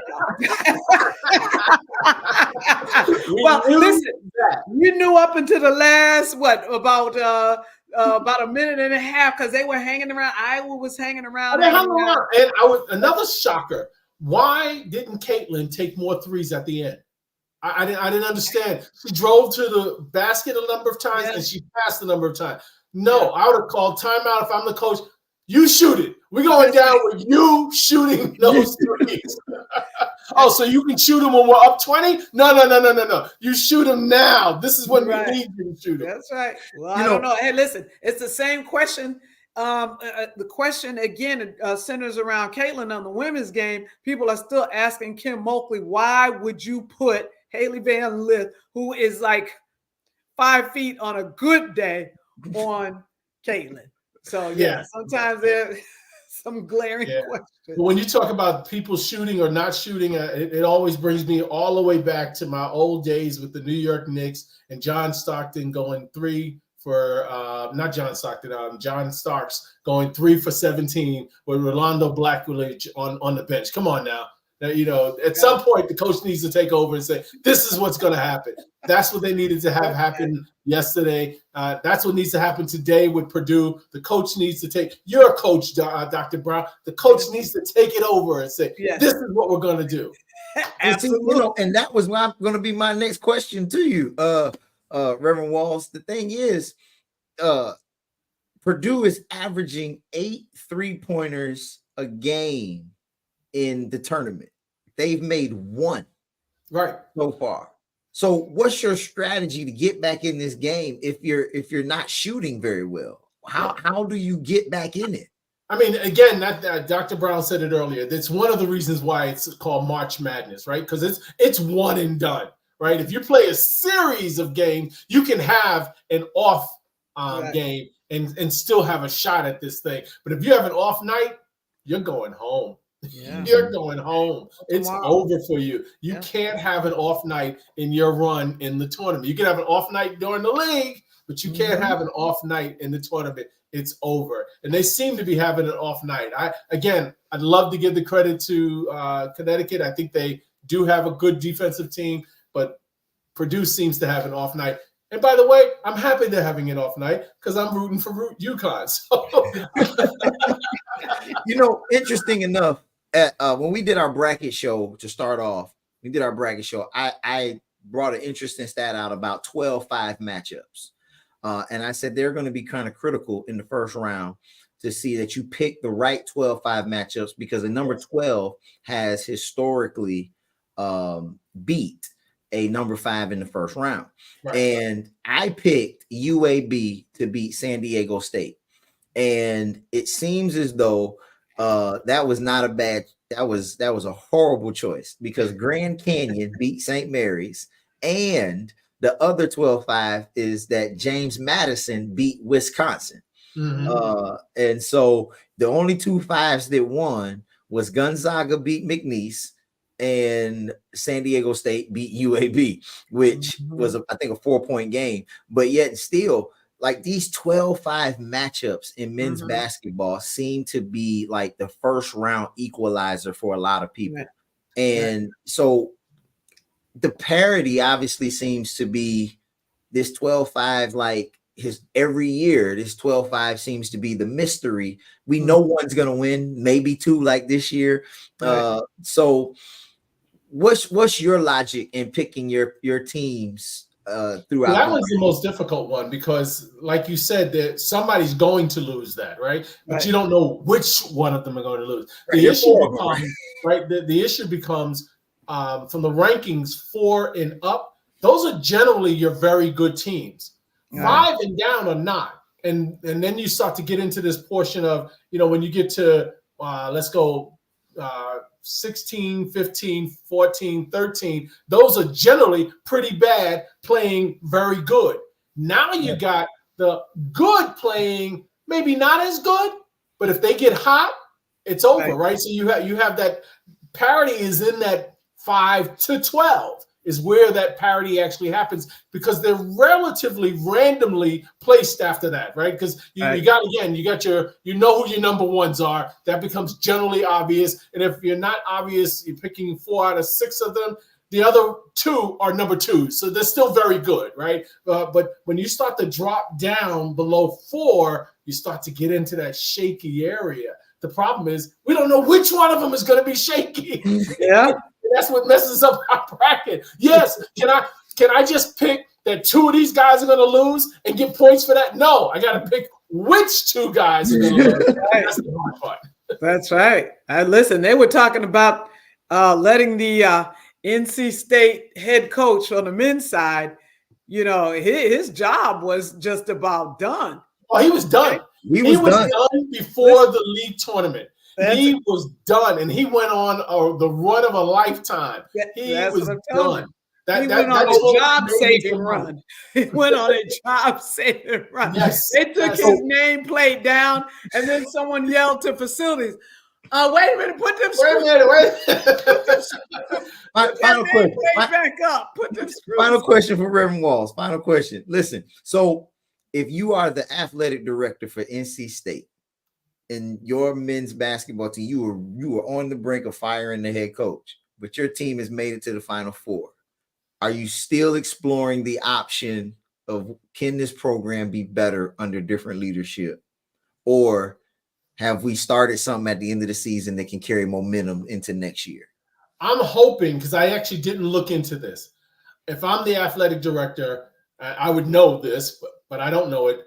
Speaker 2: Well, listen, you knew up until the last, about a minute and a half, because they were hanging around. Iowa was hanging around.
Speaker 5: They hung around. And another shocker. Why didn't Caitlin take more threes at the end? I didn't understand. She drove to the basket a number of times and she passed a number of times. No, I would have called timeout if I'm the coach. You shoot it. We're going down with you shooting those threes. Oh, so you can shoot them when we're up 20? No. You shoot them now. This is when we need you to shoot them.
Speaker 2: That's right. Well, I don't know. Hey, listen, it's the same question. The question again centers around Caitlin on the women's game. People are still asking Kim Moakley, why would you put Haley Van Lith, who is like 5 feet on a good day, on Caitlin? So sometimes there's some glaring questions.
Speaker 5: But when you talk about people shooting or not shooting, it always brings me all the way back to my old days with the New York Knicks and John Stockton going 3 for not John Stockton, John Starks going 3 for 17 with Rolando Blackledge on the bench. Come on now, At some point, the coach needs to take over and say, this is what's going to happen. That's what they needed to have happen yesterday. That's what needs to happen today with Purdue. The coach needs to take – you're a coach, Dr. Brown. The coach needs to take it over and say, this is what we're going to do.
Speaker 1: Absolutely. And that was going to be my next question to you, Reverend Walls. The thing is, Purdue is averaging 8 3-pointers a game in the tournament. They've made 1 so far. So what's your strategy to get back in this game if you're not shooting very well? How do you get back in it?
Speaker 5: I mean, again, that Dr. Brown said it earlier. That's one of the reasons why it's called March Madness, right? Because it's one and done, right? If you play a series of games, you can have an off game and still have a shot at this thing. But if you have an off night, you're going home. Yeah. You're going home. It's over for you. You can't have an off night in your run in the tournament. You can have an off night during the league, but you can't have an off night in the tournament. It's over. And they seem to be having an off night. I'd love to give the credit to Connecticut. I think they do have a good defensive team, but Purdue seems to have an off night. And by the way, I'm happy they're having an off night because I'm rooting for UConn. So.
Speaker 1: Interesting enough, when we did our bracket show to start off, I brought an interesting stat out about 12-5 matchups. And I said they're going to be kind of critical in the first round to see that you pick the right 12-5 matchups because the number 12 has historically beat a number 5 in the first round. Right. And I picked UAB to beat San Diego State. And it seems as though that was not a bad, that was a horrible choice because Grand Canyon beat St. Mary's, and the other 12-5 is that James Madison beat Wisconsin. Mm-hmm. And so the only 2 5s that won was Gonzaga beat McNeese and San Diego State beat UAB, which was, I think, a 4-point game. But yet still, like these 12-5 matchups in men's basketball seem to be like the first round equalizer for a lot of people. Right. And so the parity obviously seems to be this 12-5, like every year, this 12-5 seems to be the mystery. We know one's going to win, maybe 2 like this year. Right. So what's your logic in picking your teams throughout?
Speaker 5: That was the most difficult one because, like you said, that somebody's going to lose that, right? But you don't know which one of them are going to lose. The issue becomes, right? The issue becomes from the rankings 4 and up. Those are generally your very good teams. 5 and down are not. And then you start to get into this portion of, when you get to let's go 16, 15, 14, 13, those are generally pretty bad playing very good. Now you got the good playing maybe not as good, but if they get hot, it's over, right? So you have that parity is in that 5 to 12 is where that parity actually happens because they're relatively randomly placed after that, right? Because you got your, who your number ones are. That becomes generally obvious. And if you're not obvious, you're picking 4 out of 6 of them. The other 2 are number 2. So they're still very good, right? But when you start to drop down below 4, you start to get into that shaky area. The problem is we don't know which one of them is going to be shaky. Yeah. That's what messes up our bracket. Yes. Can I just pick that 2 of these guys are going to lose and get points for that? No, I got to pick which 2 guys are going to lose. That's the hard part.
Speaker 2: That's right. Listen, they were talking about letting the NC State head coach on the men's side, his job was just about done.
Speaker 5: Oh, he was done. He was done before the league tournament. He was done, and he went on the run of a lifetime. He was done.
Speaker 2: He went on a job-saving run. He went on a job-saving run.
Speaker 5: Yes.
Speaker 2: They took his nameplate down, and then someone yelled to facilities, wait a minute, put them screws
Speaker 1: Final question.
Speaker 2: Back up. Put them screws.
Speaker 1: Final question for Reverend Walls. Final question. Listen, so if you are the athletic director for NC State, in your men's basketball team, you were on the brink of firing the head coach, but your team has made it to the Final Four. Are you still exploring the option of, can this program be better under different leadership? Or have we started something at the end of the season that can carry momentum into next year?
Speaker 5: I'm hoping, because I actually didn't look into this. If I'm the athletic director, I would know this, but I don't know it.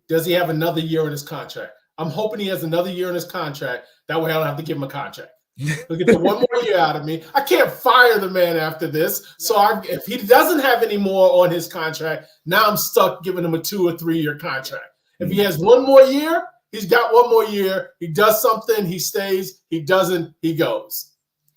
Speaker 5: Does he have another year in his contract? I'm hoping he has another year in his contract. That way I don't have to give him a contract. He'll get the one more year out of me. I can't fire the man after this. So if he doesn't have any more on his contract, now I'm stuck giving him a 2 or 3 year contract. If he has one more year, he's got one more year. He does something, he stays. He doesn't, he goes.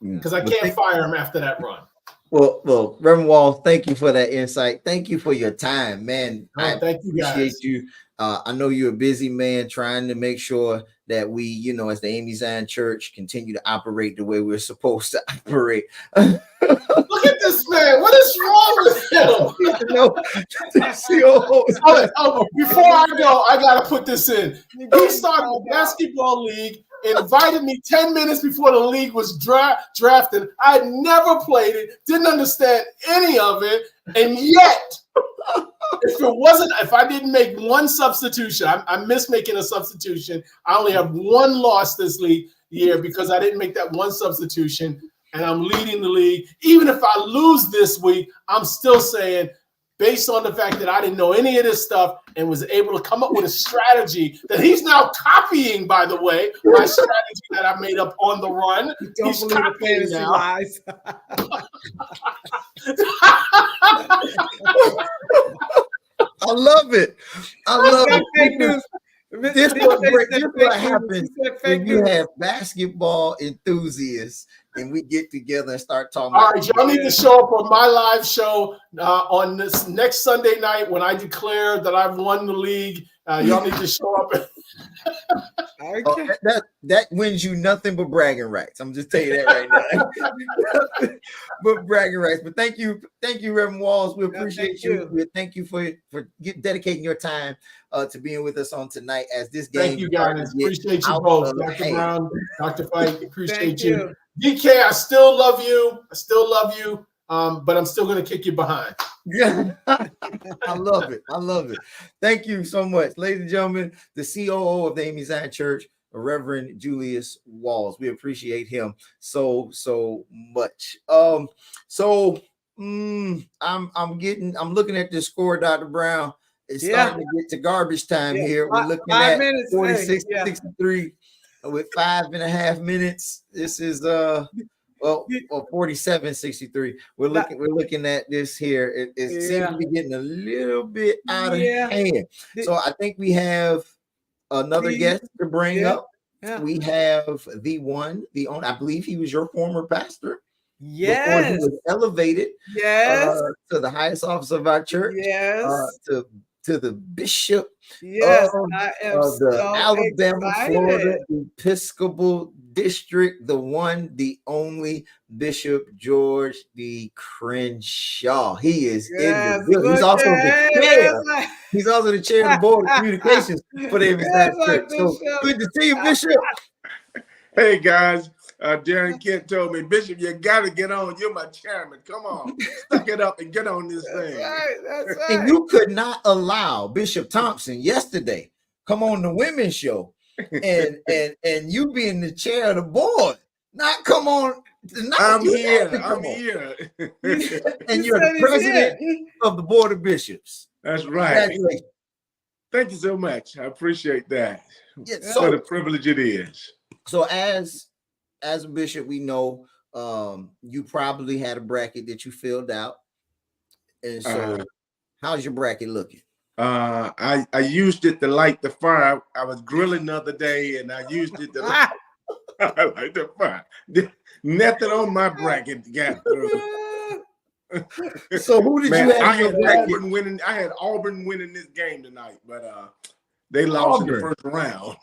Speaker 5: Because I can't fire him after that run.
Speaker 1: Well, Reverend Walls, thank you for that insight. Thank you for your time, man.
Speaker 5: Thank you, guys.
Speaker 1: Appreciate you. I know you're a busy man trying to make sure that we, as the A.M.E. Zion Church, continue to operate the way we're supposed to operate.
Speaker 5: Look at this man. What is wrong with him? Before I go, I got to put this in. He started a basketball league, invited me 10 minutes before the league was drafted. I had never played it, didn't understand any of it, and yet, if I didn't make one substitution, I missed making a substitution. I only have one loss this year because I didn't make that one substitution, and I'm leading the league. Even if I lose this week, I'm still saying, based on the fact that I didn't know any of this stuff and was able to come up with a strategy that he's now copying, by the way, my strategy that I made up on the run. He's copying now.
Speaker 2: Lies.
Speaker 1: I love it. I love it. This is what happens when you have basketball enthusiasts and we get together and start talking.
Speaker 5: All right, y'all need to show up on my live show on this next Sunday night when I declare that I've won the league. Y'all need to show up.
Speaker 1: That wins you nothing but bragging rights. I'm just telling you that right now. But bragging rights. But thank you, Reverend Walls. We appreciate you. We thank you for dedicating your time to being with us on tonight as this game.
Speaker 5: Thank you, guys. Appreciate you both, Dr. Brown, Dr. Fight. Appreciate you. DK, I still love you. But I'm still going to kick you behind.
Speaker 1: Yeah, I love it. Thank you so much, ladies and gentlemen. The COO of the A.M.E. Zion Church, Reverend Julius Walls. We appreciate him so much. I'm looking at this score, Dr. Brown. It's starting to get to garbage time here. We're looking at 46-63 with 5.5 minutes. This is 47-63. We're looking at this here. It seems to be getting a little bit out of hand. So I think we have another guest to bring up. Yeah. We have the one, the only. I believe he was your former pastor.
Speaker 2: Yes.
Speaker 1: Before he was elevated.
Speaker 2: Yes.
Speaker 1: To the highest office of our church.
Speaker 2: Yes.
Speaker 1: To the bishop.
Speaker 2: Yes. I am
Speaker 1: of the
Speaker 2: so
Speaker 1: Alabama,
Speaker 2: excited.
Speaker 1: Florida Episcopal District, the one, the only Bishop George D. Crenshaw. He is in the building. He's also the chair. He's also the chair of the board of communications for the A.M.E. Zion Church. So good to see you, Bishop.
Speaker 6: Hey guys, Darren Kent told me, Bishop, you got to get on. You're my chairman. Come on, suck it up and get on this thing.
Speaker 2: That's right.
Speaker 1: And you could not allow Bishop Thompson yesterday come on the women's show and you being the chair of the board, not come on.
Speaker 6: I'm here.
Speaker 1: And you're the president of the board of bishops.
Speaker 6: That's right. Thank you so much. I appreciate that.
Speaker 1: Yeah,
Speaker 6: what a privilege it is.
Speaker 1: So as a bishop, we know you probably had a bracket that you filled out. And so how's your bracket looking?
Speaker 6: I used it to light the fire. I was grilling the other day and I used it to light the fire. Nothing on my bracket got through.
Speaker 1: So who did you have?
Speaker 6: I had Auburn winning this game tonight, but they lost in the first round.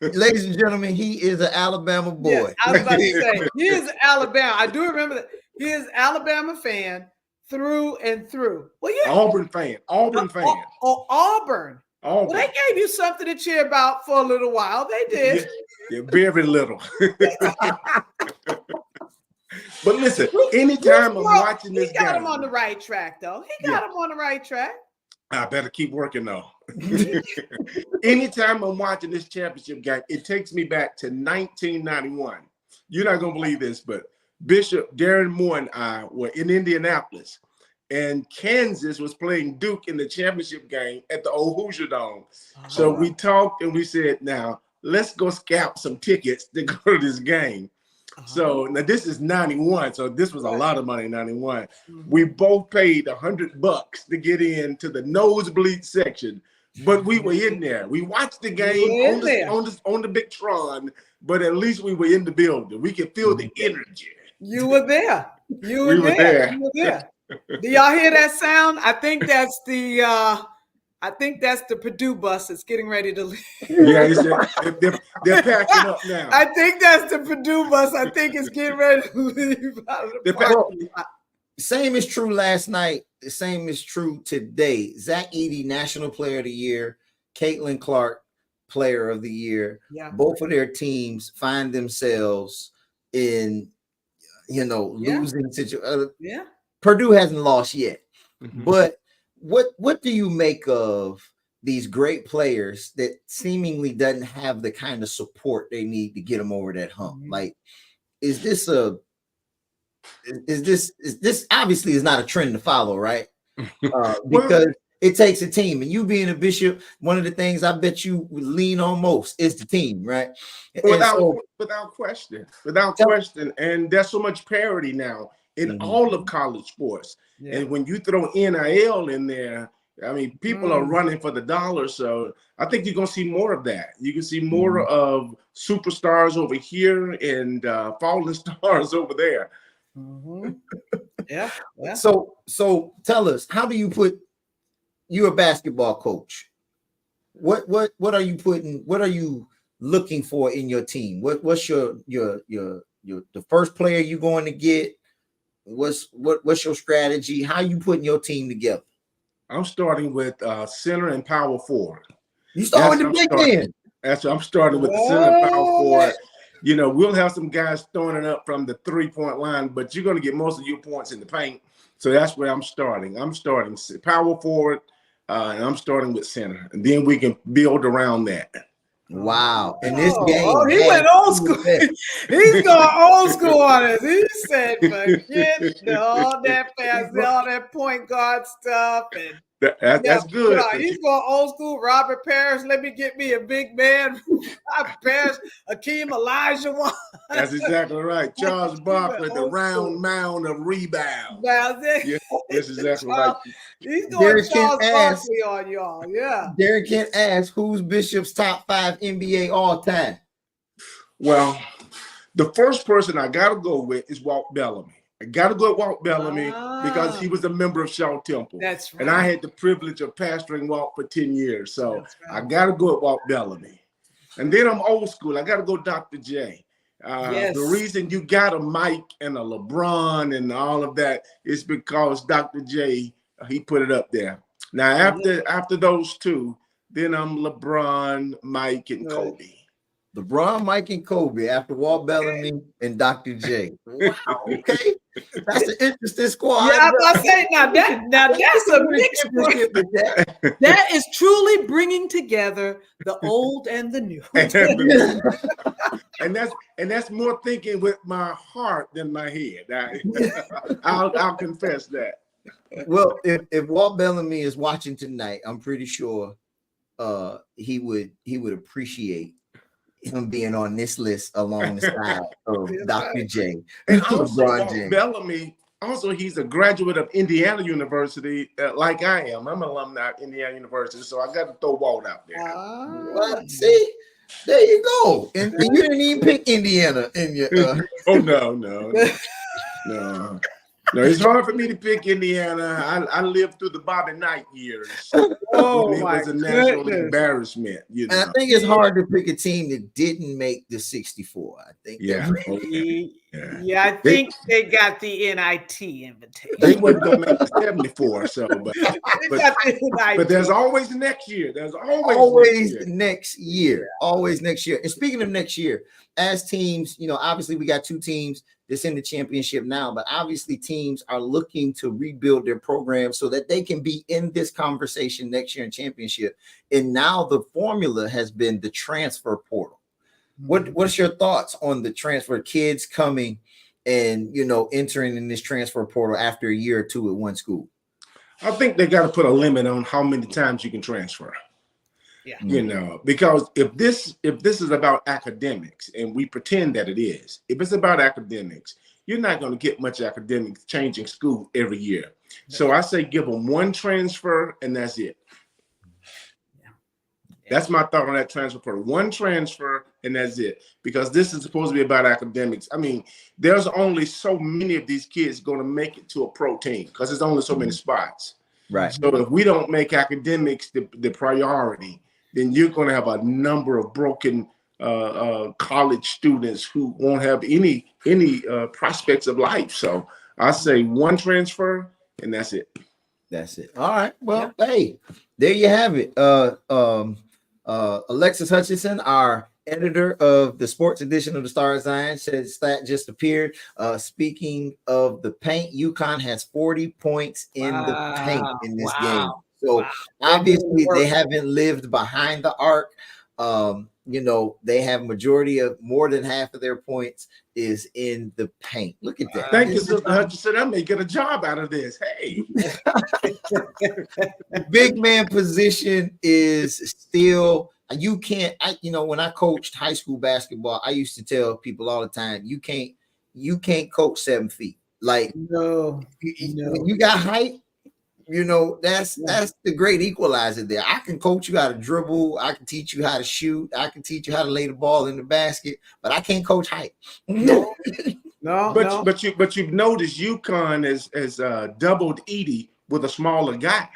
Speaker 1: Ladies and gentlemen, he is an Alabama boy.
Speaker 2: Yes, I was about to say, he is Alabama. I do remember that. He is Alabama fan through and through. Well, yeah.
Speaker 6: Auburn fan.
Speaker 2: Oh, Auburn. Well, they gave you something to cheer about for a little while. They did.
Speaker 6: Yeah, very little. But listen, anytime I'm watching this game,
Speaker 2: he got him on the right track, though. He got him on the right track.
Speaker 6: I better keep working though. Anytime I'm watching this championship game, it takes me back to 1991. You're not gonna believe this, but Bishop, Darren Moore, and I were in Indianapolis, and Kansas was playing Duke in the championship game at the old Hoosier Dome. So we talked and we said, now let's go scalp some tickets to go to this game. So now this is 91, so this was a lot of money in 91. We both paid $100 to get into the nosebleed section, but we were in there. We watched the game on the big Tron, but at least we were in the building. We could feel the energy.
Speaker 2: You were there. You were there. Do y'all hear that sound? I think that's the Purdue bus that's getting ready to leave.
Speaker 6: Yeah, they're packing up now.
Speaker 2: I think that's the Purdue bus. I think it's getting ready to leave out of the parking lot.
Speaker 1: Same is true last night. The same is true today. Zach Edey, National Player of the Year. Caitlin Clark, Player of the Year.
Speaker 2: Yeah.
Speaker 1: Both of their teams find themselves in, losing situation.
Speaker 2: Yeah.
Speaker 1: Purdue hasn't lost yet, but what do you make of these great players that seemingly doesn't have the kind of support they need to get them over that hump? Like, is this obviously is not a trend to follow, right? Because it takes a team, and you being a Bishop, one of the things I bet you would lean on most is the team, right?
Speaker 6: Without question, and there's so much parity now in all of college sports. Yeah. And when you throw NIL in there, I mean, people are running for the dollar. So I think you're going to see more of that. You can see more of superstars over here and falling stars over there.
Speaker 2: Yeah.
Speaker 1: So tell us, how do you you're a basketball coach. What are you what are you looking for in your team? What's your the first player you're going to get? What's your strategy? How you putting your team together?
Speaker 6: I'm starting with center and power forward.
Speaker 1: You start with the big men.
Speaker 6: That's what I'm starting with, the center and power forward. We'll have some guys throwing it up from the 3-point line, but you're going to get most of your points in the paint. So that's where I'm starting. I'm starting power forward, and I'm starting with center, and then we can build around that.
Speaker 1: Wow. In this game.
Speaker 2: Oh, he went old school. He's going old school on us. He said, forget all that fast, all that point guard stuff. And
Speaker 6: that's good.
Speaker 2: He's going old school. Robert Parrish, let me get me a big man. Robert Parrish, Hakeem Olajuwon.
Speaker 6: That's exactly right. Charles Barkley, the round mound of rebound.
Speaker 2: Yeah,
Speaker 6: that's exactly right.
Speaker 2: He's going Charles Barkley on y'all. Yeah.
Speaker 1: Derek Kent asked, who's Bishop's top 5 NBA all time?
Speaker 6: Well, the first person I got to go with is Walt Bellamy. I got to go with Walt Bellamy because he was a member of Shaw Temple.
Speaker 2: That's right.
Speaker 6: And I had the privilege of pastoring Walt for 10 years. So I got to go with Walt Bellamy. And then I'm old school. I got to go Dr. J. The reason you got a Mike and a LeBron and all of that is because Dr. J, he put it up there. Now, after those two, then I'm LeBron, Mike, and Kobe.
Speaker 1: LeBron, Mike, and Kobe after Walt Bellamy and Dr. J. Wow, okay. That's an interesting squad.
Speaker 2: Yeah, I'm about to say, now that's a mixed squad. That is truly bringing together the old and the new.
Speaker 6: and that's more thinking with my heart than my head. I'll confess that.
Speaker 1: Well, if Walt Bellamy is watching tonight, I'm pretty sure he would appreciate him being on this list along the side of Dr. J.
Speaker 6: And also Walt Bellamy, he's a graduate of Indiana University, like I am. I'm an alumni of Indiana University, so I got to throw Walt out there.
Speaker 1: Well, see, there you go. And you didn't even pick Indiana in your.
Speaker 6: Oh no. No, it's hard for me to pick Indiana. I lived through the Bobby Knight years.
Speaker 2: Oh
Speaker 6: it
Speaker 2: my
Speaker 6: was a national
Speaker 2: goodness.
Speaker 6: embarrassment. You
Speaker 1: And I
Speaker 6: know.
Speaker 1: think it's hard to pick a team that didn't make the 64. I think
Speaker 6: Yeah.
Speaker 2: Yeah, I think they got the NIT invitation.
Speaker 6: They wasn't gonna make the 74. So,
Speaker 2: They got the NIT.
Speaker 6: but there's always next year. There's
Speaker 1: always
Speaker 6: next year.
Speaker 1: always next year. And speaking of next year, as teams, obviously we got 2 teams that's in the championship now, but obviously teams are looking to rebuild their program so that they can be in this conversation next year in championship. And now the formula has been the transfer portal. What's your thoughts on the transfer, kids coming and entering in this transfer portal after a year or 2 at one school?
Speaker 6: I think they got to put a limit on how many times you can transfer.
Speaker 2: Yeah.
Speaker 6: Because if this is about academics, and we pretend that it is, if it's about academics, you're not going to get much academics changing school every year. So I say give them 1 transfer and that's it. That's my thought on that transfer portal. 1 transfer and that's it. Because this is supposed to be about academics. I mean, there's only so many of these kids going to make it to a pro team because there's only so many spots.
Speaker 1: Right.
Speaker 6: So if we don't make academics the priority, then you're going to have a number of broken college students who won't have any prospects of life. So I say 1 transfer and that's it.
Speaker 1: That's it. All right. Well, hey, there you have it. Alexis Hutchinson, our editor of the sports edition of the Star of Zion, says that just appeared. Speaking of the paint, UConn has 40 points in the paint in this game. So obviously they haven't lived behind the arc. They have majority of more than half of their points is in the paint. Look at that.
Speaker 6: Thank you, Sister Hutchinson. I may get a job out of this. Hey.
Speaker 1: Big man position is still, you can't, when I coached high school basketball, I used to tell people all the time, you can't coach 7 feet. Like,
Speaker 2: no.
Speaker 1: When you got height, that's the great equalizer there. I can coach you how to dribble. I can teach you how to shoot. I can teach you how to lay the ball in the basket, but I can't coach height.
Speaker 2: No.
Speaker 6: But you've noticed UConn has doubled Edie with a smaller guy.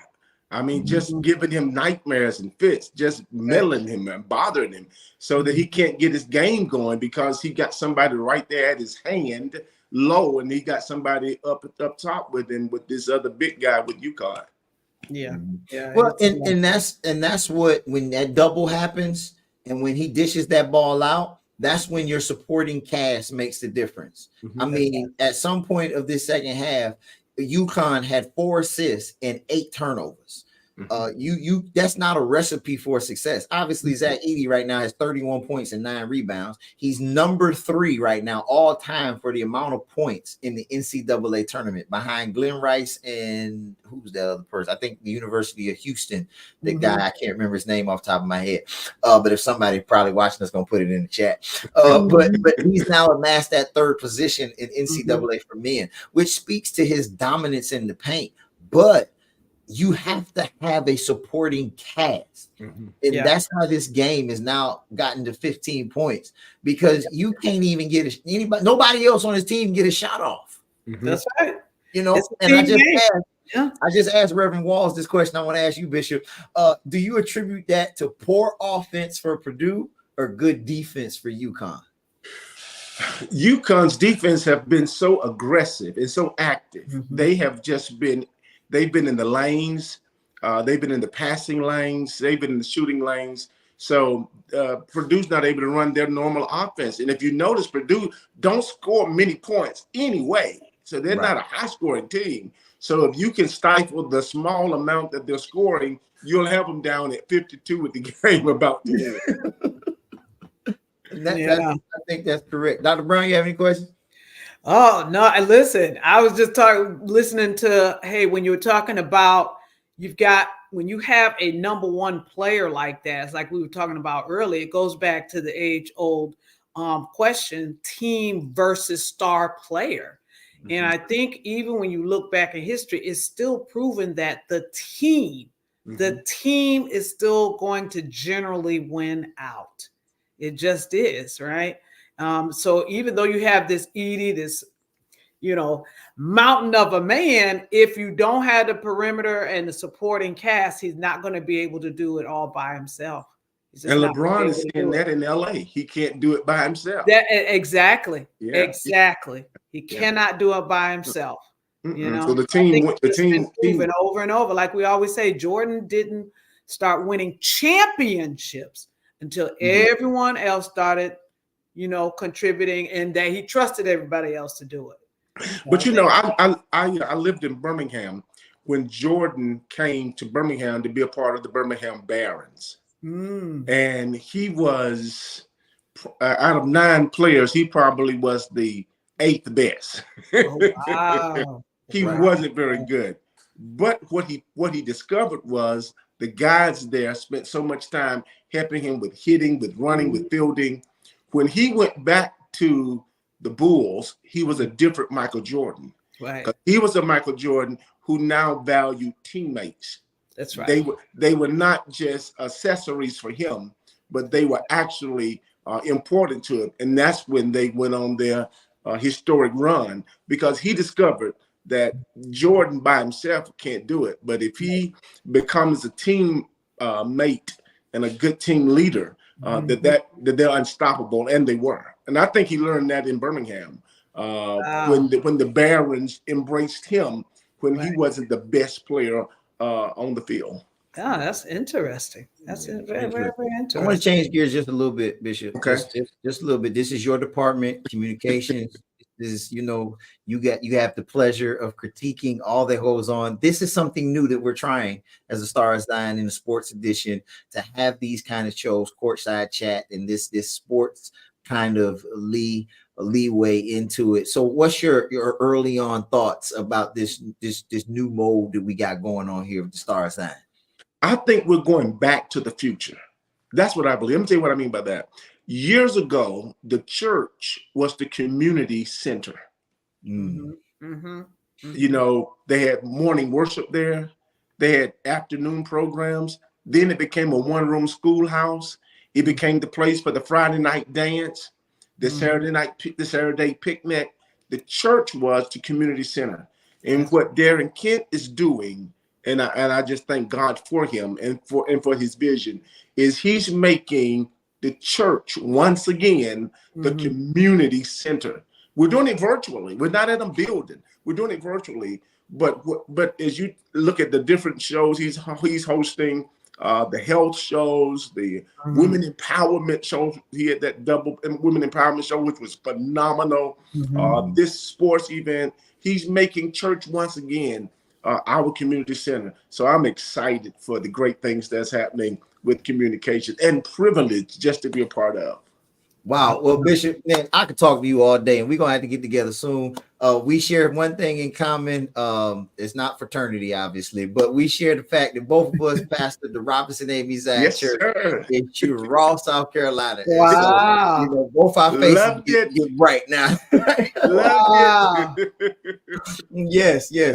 Speaker 6: I mean, just giving him nightmares and fits, just meddling him and bothering him so that he can't get his game going because he got somebody right there at his hand low, and he got somebody up top with him with this other big guy with UConn.
Speaker 2: Yeah.
Speaker 1: Well, and that's what, when that double happens and when he dishes that ball out, that's when your supporting cast makes the difference. I mean, at some point of this second half, UConn had 4 assists and 8 turnovers. That's not a recipe for success. Obviously, Zach Edey right now has 31 points and 9 rebounds. He's number 3 right now all time for the amount of points in the NCAA tournament, behind Glenn Rice and who's the other person? I think the University of Houston, the guy, I can't remember his name off the top of my head. But if somebody probably watching us gonna put it in the chat. But he's now amassed that 3rd position in NCAA for men, which speaks to his dominance in the paint. But you have to have a supporting cast. And that's how this game is now gotten to 15 points, because you can't even get nobody else on his team get a shot off.
Speaker 2: That's right.
Speaker 1: And I just asked Reverend Walls this question. I want to ask you, Bishop. Do you attribute that to poor offense for Purdue or good defense for UConn?
Speaker 6: UConn's defense have been so aggressive and so active. They've been in the lanes. They've been in the passing lanes. They've been in the shooting lanes. So Purdue's not able to run their normal offense. And if you notice, Purdue don't score many points anyway. So they're not a high-scoring team. So if you can stifle the small amount that they're scoring, you'll have them down at 52 with the game about to end.
Speaker 1: I think that's correct. Dr. Brown, you have any questions?
Speaker 2: Oh, no. And listen, I was just listening to, when you were talking about, when you have a number 1 player like that, it's like we were talking about earlier, it goes back to the age-old question, team versus star player. And I think even when you look back in history, it's still proven that the team is still going to generally win out. It just is, right? So even though you have this Edey, this mountain of a man. If you don't have the perimeter and the supporting cast, he's not going to be able to do it all by himself.
Speaker 6: And LeBron is saying that in LA. He can't do it by himself.
Speaker 2: Exactly.
Speaker 6: Yeah.
Speaker 2: Exactly. He cannot do it by himself.
Speaker 6: So the team
Speaker 2: proven over and over. Like we always say, Jordan didn't start winning championships until everyone else started, contributing, and that he trusted everybody else to do it.
Speaker 6: But I lived in Birmingham when Jordan came to Birmingham to be a part of the Birmingham Barons. And he was, out of 9 players, he probably was the 8th best.
Speaker 2: Oh, wow.
Speaker 6: He wasn't very good. But what he discovered was the guys there spent so much time helping him with hitting, with running, with fielding. When he went back to the Bulls, he was a different Michael Jordan.
Speaker 2: Right.
Speaker 6: He was a Michael Jordan who now valued teammates.
Speaker 2: That's right.
Speaker 6: They were not just accessories for him, but they were actually important to him. And that's when they went on their historic run, because he discovered that Jordan by himself can't do it. But if he becomes a team mate and a good team leader, that they're unstoppable, and they were. And I think he learned that in Birmingham when the Barons embraced him when he wasn't the best player on the field.
Speaker 2: Yeah, that's interesting. That's very, very, very interesting.
Speaker 1: I want to change gears just a little bit, Bishop.
Speaker 6: Okay.
Speaker 1: Just a little bit. This is your department, communications. This is, you have the pleasure of critiquing all that goes on. This is something new that we're trying as a Star is Dying in the sports edition, to have these kind of shows, Courtside Chat, and this sports kind of leeway into it. So what's your early on thoughts about this new mode that we got going on here with the Star is Dying?
Speaker 6: I think we're going back to the future. That's what I believe. Let me tell you what I mean by that. Years ago, the church was the community center. They had morning worship there. They had afternoon programs. Then it became a one-room schoolhouse. It became the place for the Friday night dance, the Saturday picnic. The church was the community center. And what Darren Kent is doing, and I just thank God for him and for his vision, is he's making the church once again the community center. We're doing it virtually. We're not in a building. We're doing it virtually. But as you look at the different shows he's hosting, the health shows, the women empowerment shows. He had that double women empowerment show, which was phenomenal. This sports event, he's making church once again our community center. So I'm excited for the great things that's happening with communication, and privileged just to be a part of.
Speaker 1: Wow. Well, Bishop, man, I could talk to you all day, and we're going to have to get together soon. We share one thing in common. It's not fraternity, obviously, but we share the fact that both of us pastored the Robinson A.M.E. Church in Churraw, South Carolina.
Speaker 2: Wow.
Speaker 1: So, both our faces get right now. Yes.
Speaker 6: I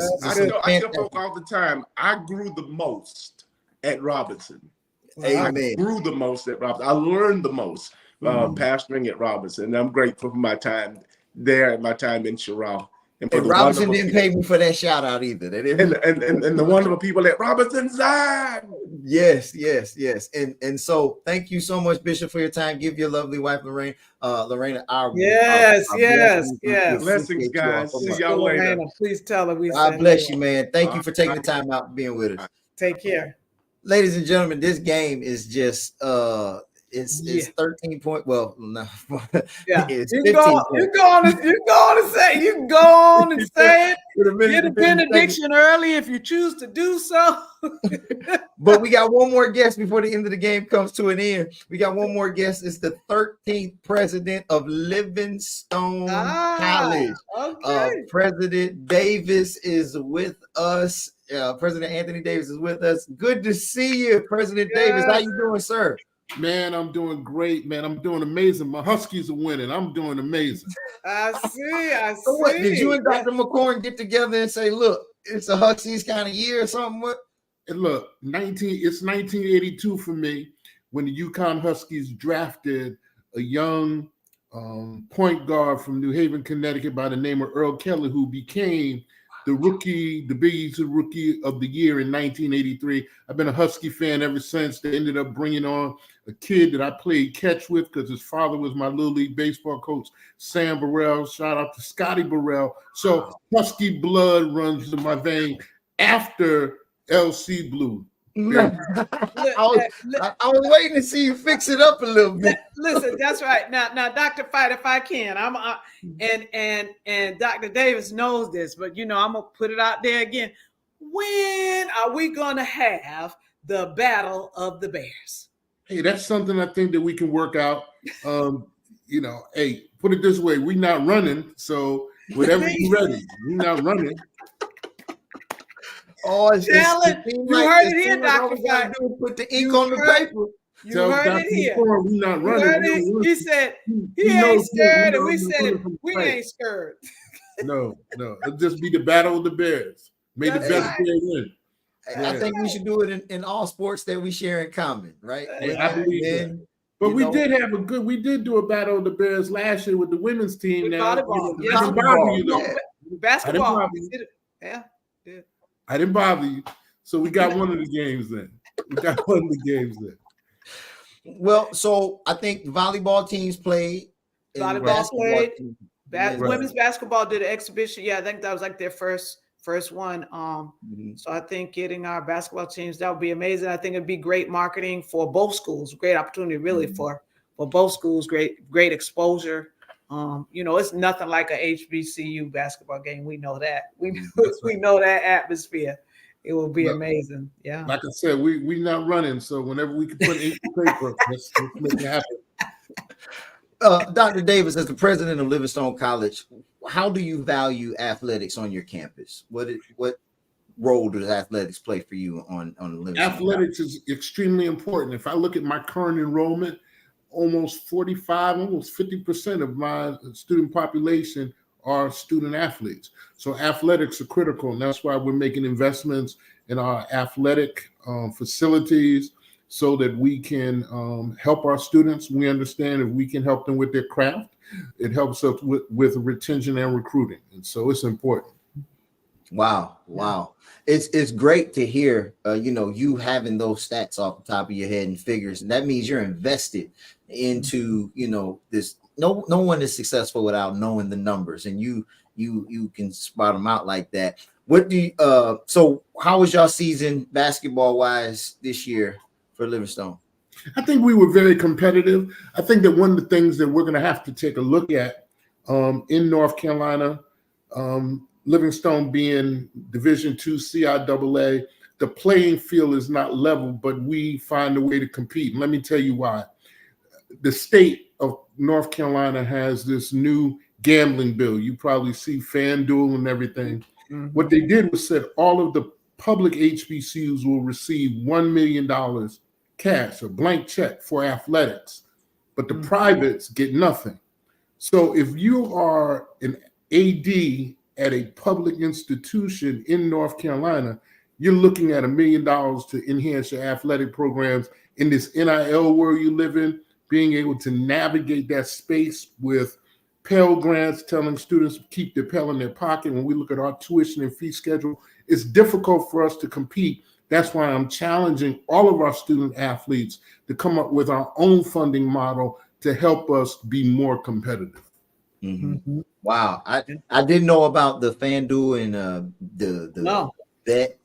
Speaker 6: tell folk all the time, I grew the most at Robinson.
Speaker 1: Amen.
Speaker 6: I grew the most at Robinson. I learned the most pastoring at Robinson. And I'm grateful for my time there and my time in Churraw.
Speaker 1: And Robinson didn't pay me for that shout out either. They didn't.
Speaker 6: And the wonderful people at Robinson side.
Speaker 1: Yes. And so thank you so much, Bishop, for your time. Give your lovely wife, Lorena, our
Speaker 2: yes.
Speaker 6: Blessings, guys. See y'all later.
Speaker 2: Lorena, please tell her we
Speaker 1: God bless you, man. Thank you for taking the time out and being with us.
Speaker 2: Take care.
Speaker 1: Ladies and gentlemen, this game is just it's 13 point. Well, no, it's 15 points.
Speaker 2: You go on and say it. Get a benediction early if you choose to do so.
Speaker 1: But we got one more guest before the end of the game comes to an end. We got one more guest. It's the 13th president of Livingstone College.
Speaker 2: Okay.
Speaker 1: President Davis is with us. President Anthony Davis is with us. Good to see you, President Davis. How you doing, sir?
Speaker 7: Man, I'm doing great, man. I'm doing amazing. My Huskies are winning. I'm doing amazing.
Speaker 2: I see.
Speaker 1: So what, did you and Dr. McCorn get together and say, look, it's a Huskies kind of year or something? What?
Speaker 7: And look, it's 1982 for me when the UConn Huskies drafted a young point guard from New Haven, Connecticut by the name of Earl Kelly, who became the Big East Rookie of the Year in 1983. I've been a Husky fan ever since. They ended up bringing on a kid that I played catch with because his father was my Little League baseball coach, Sam Burrell. Shout out to Scotty Burrell. So Husky blood runs in my vein after LC Blue.
Speaker 1: I was waiting to see you fix it up a little bit.
Speaker 2: Listen, that's right. Now, Dr. Fight, if I can, and Dr. Davis knows this, but I'm gonna put it out there again. When are we gonna have the Battle of the Bears?
Speaker 7: Hey, that's something I think that we can work out. Hey, put it this way: we're not running, so whatever you're ready, we're not running.
Speaker 2: Oh, you heard it here, Dr. Fight.
Speaker 1: Put the ink on the paper.
Speaker 2: You heard it here. We're not running. He said he ain't scared, and we said we ain't scared.
Speaker 7: No, it'll just be the Battle of the Bears. May the best player win.
Speaker 1: I think we should do it in all sports that we share in common, right?
Speaker 7: I believe that. But we did do a Battle of the Bears last year with the women's team.
Speaker 2: Basketball. Yeah.
Speaker 7: I didn't bother you. So we got one of the games then.
Speaker 1: Well, so I think volleyball teams played.
Speaker 2: Women's basketball did an exhibition. Yeah, I think that was like their first one. So I think getting our basketball teams, that would be amazing. I think it'd be great marketing for both schools. Great opportunity, really, for both schools. Great exposure. It's nothing like a HBCU basketball game. We know that. We know that atmosphere. It will be amazing. Yeah.
Speaker 7: Like I said, we not running. So whenever we can put ink to paper, let's make it happen.
Speaker 1: Dr. Davis, as the president of Livingstone College, how do you value athletics on your campus? What role does athletics play for you on Livingstone?
Speaker 7: Athletics is extremely important. If I look at my current enrollment, almost 50% of my student population are student athletes. So athletics are critical, and that's why we're making investments in our athletic facilities so that we can help our students. We understand if we can help them with their craft, it helps us with retention and recruiting. And so it's important.
Speaker 1: Wow. It's great to hear, you having those stats off the top of your head and figures. And that means you're invested into, this. No one is successful without knowing the numbers, and you can spot them out like that. So how was y'all season basketball wise this year for Livingstone?
Speaker 7: I think we were very competitive. I think that one of the things that we're going to have to take a look at in North Carolina, Livingstone being Division II CIAA, the playing field is not level, but we find a way to compete. And let me tell you why. The state of North Carolina has this new gambling bill. You probably see FanDuel and everything. Mm-hmm. What they did was said all of the public HBCUs will receive $1 million cash, a blank check for athletics, but the privates get nothing. So if you are an AD at a public institution in North Carolina, you're looking at $1 million to enhance your athletic programs in this NIL world you live in, being able to navigate that space with Pell Grants, telling students to keep their Pell in their pocket. When we look at our tuition and fee schedule, it's difficult for us to compete. That's why I'm challenging all of our student athletes to come up with our own funding model to help us be more competitive.
Speaker 1: Mm-hmm. Wow. I didn't know about the FanDuel and the Bet,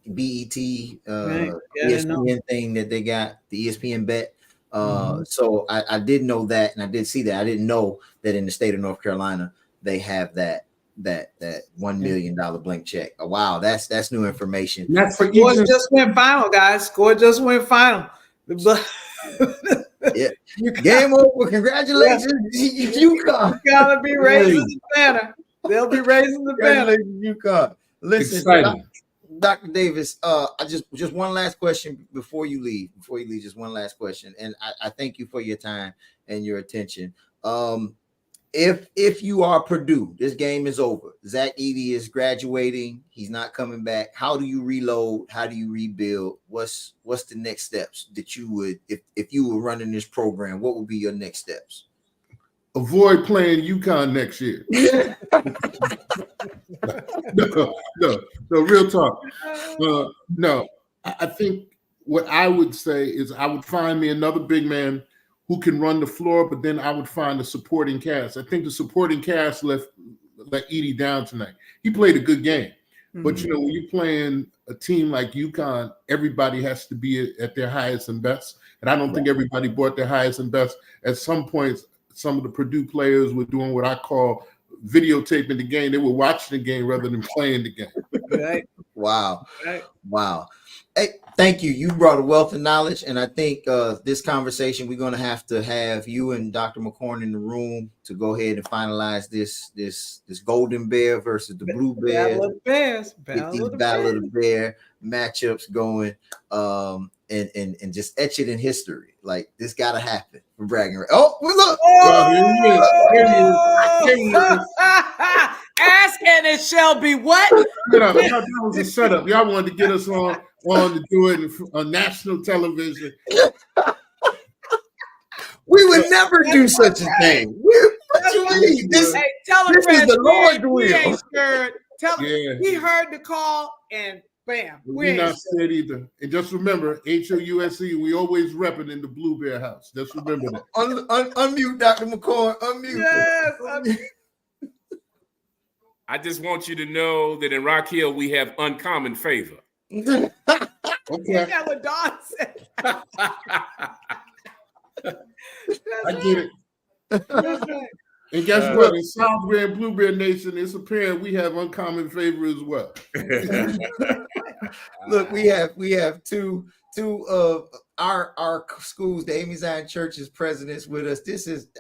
Speaker 1: BET, ESPN thing that they got, the ESPN Bet. So I did know that, and I did see that. I didn't know that in the state of North Carolina they have that $1 million blank check. Oh, wow, that's new information.
Speaker 2: That's for Score just went final, guys. Score just went final.
Speaker 1: Yeah, game over. Congratulations, UConn.
Speaker 2: You gotta be raising the banner. They'll be raising the banner.
Speaker 1: UConn. Listen, Dr. Davis, I just one last question before you leave. Just one last question, and I thank you for your time and your attention. If you are Purdue, this game is over. Zach Edey is graduating. He's not coming back. How do you reload? How do you rebuild? What's the next steps that you would, if you were running this program, what would be your next steps?
Speaker 7: avoid playing UConn next year. No, real talk. No, I think what I would say is I would find me another big man who can run the floor, but then I would find a supporting cast. I think the supporting cast let Edie down tonight. He played a good game. But, you know, when you're playing a team like UConn, everybody has to be at their highest and best. And I don't think everybody brought their highest and best. At some points, some of the Purdue players were doing what I call videotaping the game. They were watching the game rather than playing the game.
Speaker 2: Right.
Speaker 1: Wow.
Speaker 2: Right.
Speaker 1: Wow. Hey, thank you. You brought a wealth of knowledge. And I think this conversation, we're going to have you and Dr. McCorn in the room to go ahead and finalize this Golden Bear versus the Blue Bear.
Speaker 2: Battle of the Bears.
Speaker 1: Get these Battle of the Bear matchups going. And just etch it in history. Like, this got to happen for bragging. Oh, look.
Speaker 2: Ask and it shall be what?
Speaker 7: That was a setup. Y'all wanted to get us on to do it on national television.
Speaker 1: We would never do such a thing. What you mean? This is the Lord's will.
Speaker 2: We ain't scared. Tell him he heard the call and bam.
Speaker 7: We're not scared either. And just remember, HOUSC, we always repping in the Blue Bear house. Just remember that.
Speaker 1: Unmute Dr. McCorn. Unmute.
Speaker 2: Yes.
Speaker 3: I just want you to know that in Rock Hill, we have uncommon favor.
Speaker 7: Okay.
Speaker 2: Is that what Don said?
Speaker 7: I get it. And guess what? In South Bear and Blue Bear Nation, it's apparent we have uncommon favor as well.
Speaker 1: Look, we have two of our schools, the A.M.E. Zion Church's presidents with us.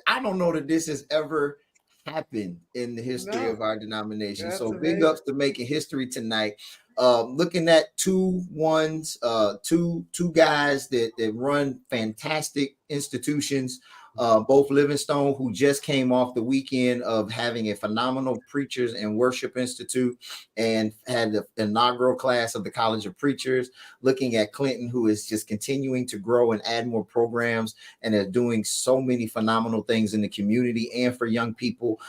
Speaker 1: I don't know that this has ever happened in the history of our denomination.
Speaker 2: That's
Speaker 1: so
Speaker 2: amazing.
Speaker 1: Big ups to making history tonight. Looking at two guys that run fantastic institutions. Both Livingstone, who just came off the weekend of having a phenomenal Preachers and Worship Institute and had the inaugural class of the College of Preachers. Looking at Clinton, who is just continuing to grow and add more programs and are doing so many phenomenal things in the community and for young people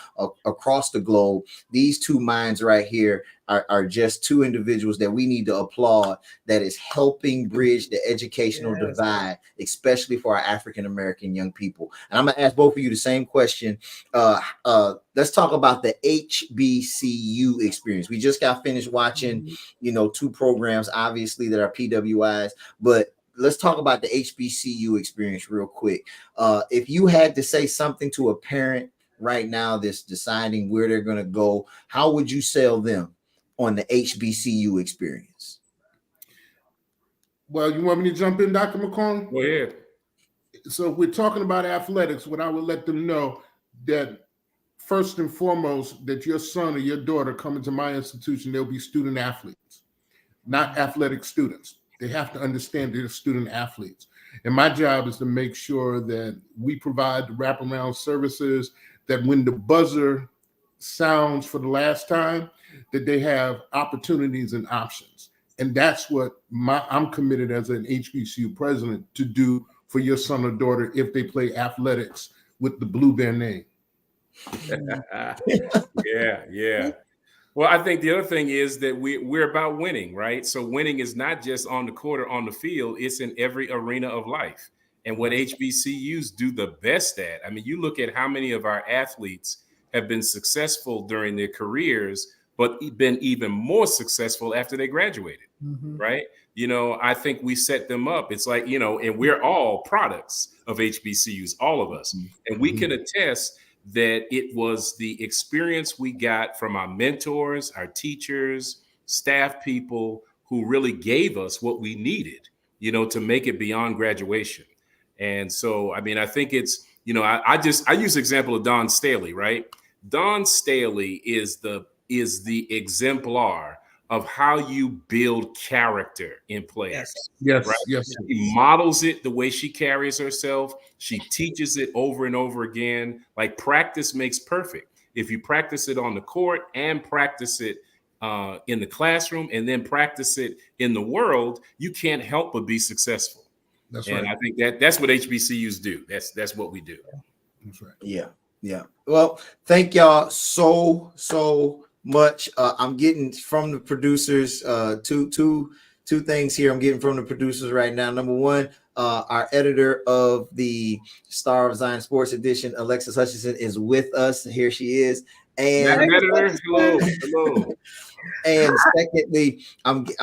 Speaker 1: across the globe. These two minds right here are just two individuals that we need to applaud, that is helping bridge the educational divide, especially for our African-American young people. And I'm going to ask both of you the same question. Let's talk about the HBCU experience. We just got finished watching, two programs, obviously, that are PWIs, but let's talk about the HBCU experience real quick. If you had to say something to a parent right now that's deciding where they're going to go, how would you sell them on the HBCU experience?
Speaker 7: Well, you want me to jump in, Dr. McCorn?
Speaker 3: Go ahead.
Speaker 7: So if we're talking about athletics, what I would let them know that first and foremost, that your son or your daughter coming to my institution, they'll be student athletes, not athletic students. They have to understand they're student athletes. And my job is to make sure that we provide the wraparound services, that when the buzzer sounds for the last time, that they have opportunities and options. And that's what I'm committed as an HBCU president to do for your son or daughter if they play athletics with the Blue Bear name.
Speaker 3: Yeah. Well, I think the other thing is that we're about winning, right? So winning is not just on the court or on the field, it's in every arena of life. And what HBCUs do the best at, I mean, you look at how many of our athletes have been successful during their careers, but been even more successful after they graduated, right? I think we set them up. It's like, and we're all products of HBCUs, all of us. And we can attest that it was the experience we got from our mentors, our teachers, staff people who really gave us what we needed, to make it beyond graduation. And so, I mean, I think it's, I use the example of Don Staley, right? Don Staley is the exemplar of how you build character in players.
Speaker 7: Yes.
Speaker 3: Right?
Speaker 7: Yes.
Speaker 3: She models it the way she carries herself. She teaches it over and over again. Like, practice makes perfect. If you practice it on the court and practice it in the classroom and then practice it in the world, you can't help but be successful. That's right. And I think that's what HBCUs do. That's what we do.
Speaker 7: That's right.
Speaker 1: Yeah. Yeah. Well, thank y'all so much. I'm getting from the producers two things here. I'm getting from the producers right now. Number one, our editor of the Star of Zion Sports Edition, Alexis Hutchinson, is with us. Here she is. And
Speaker 3: editor, hello.
Speaker 1: And secondly,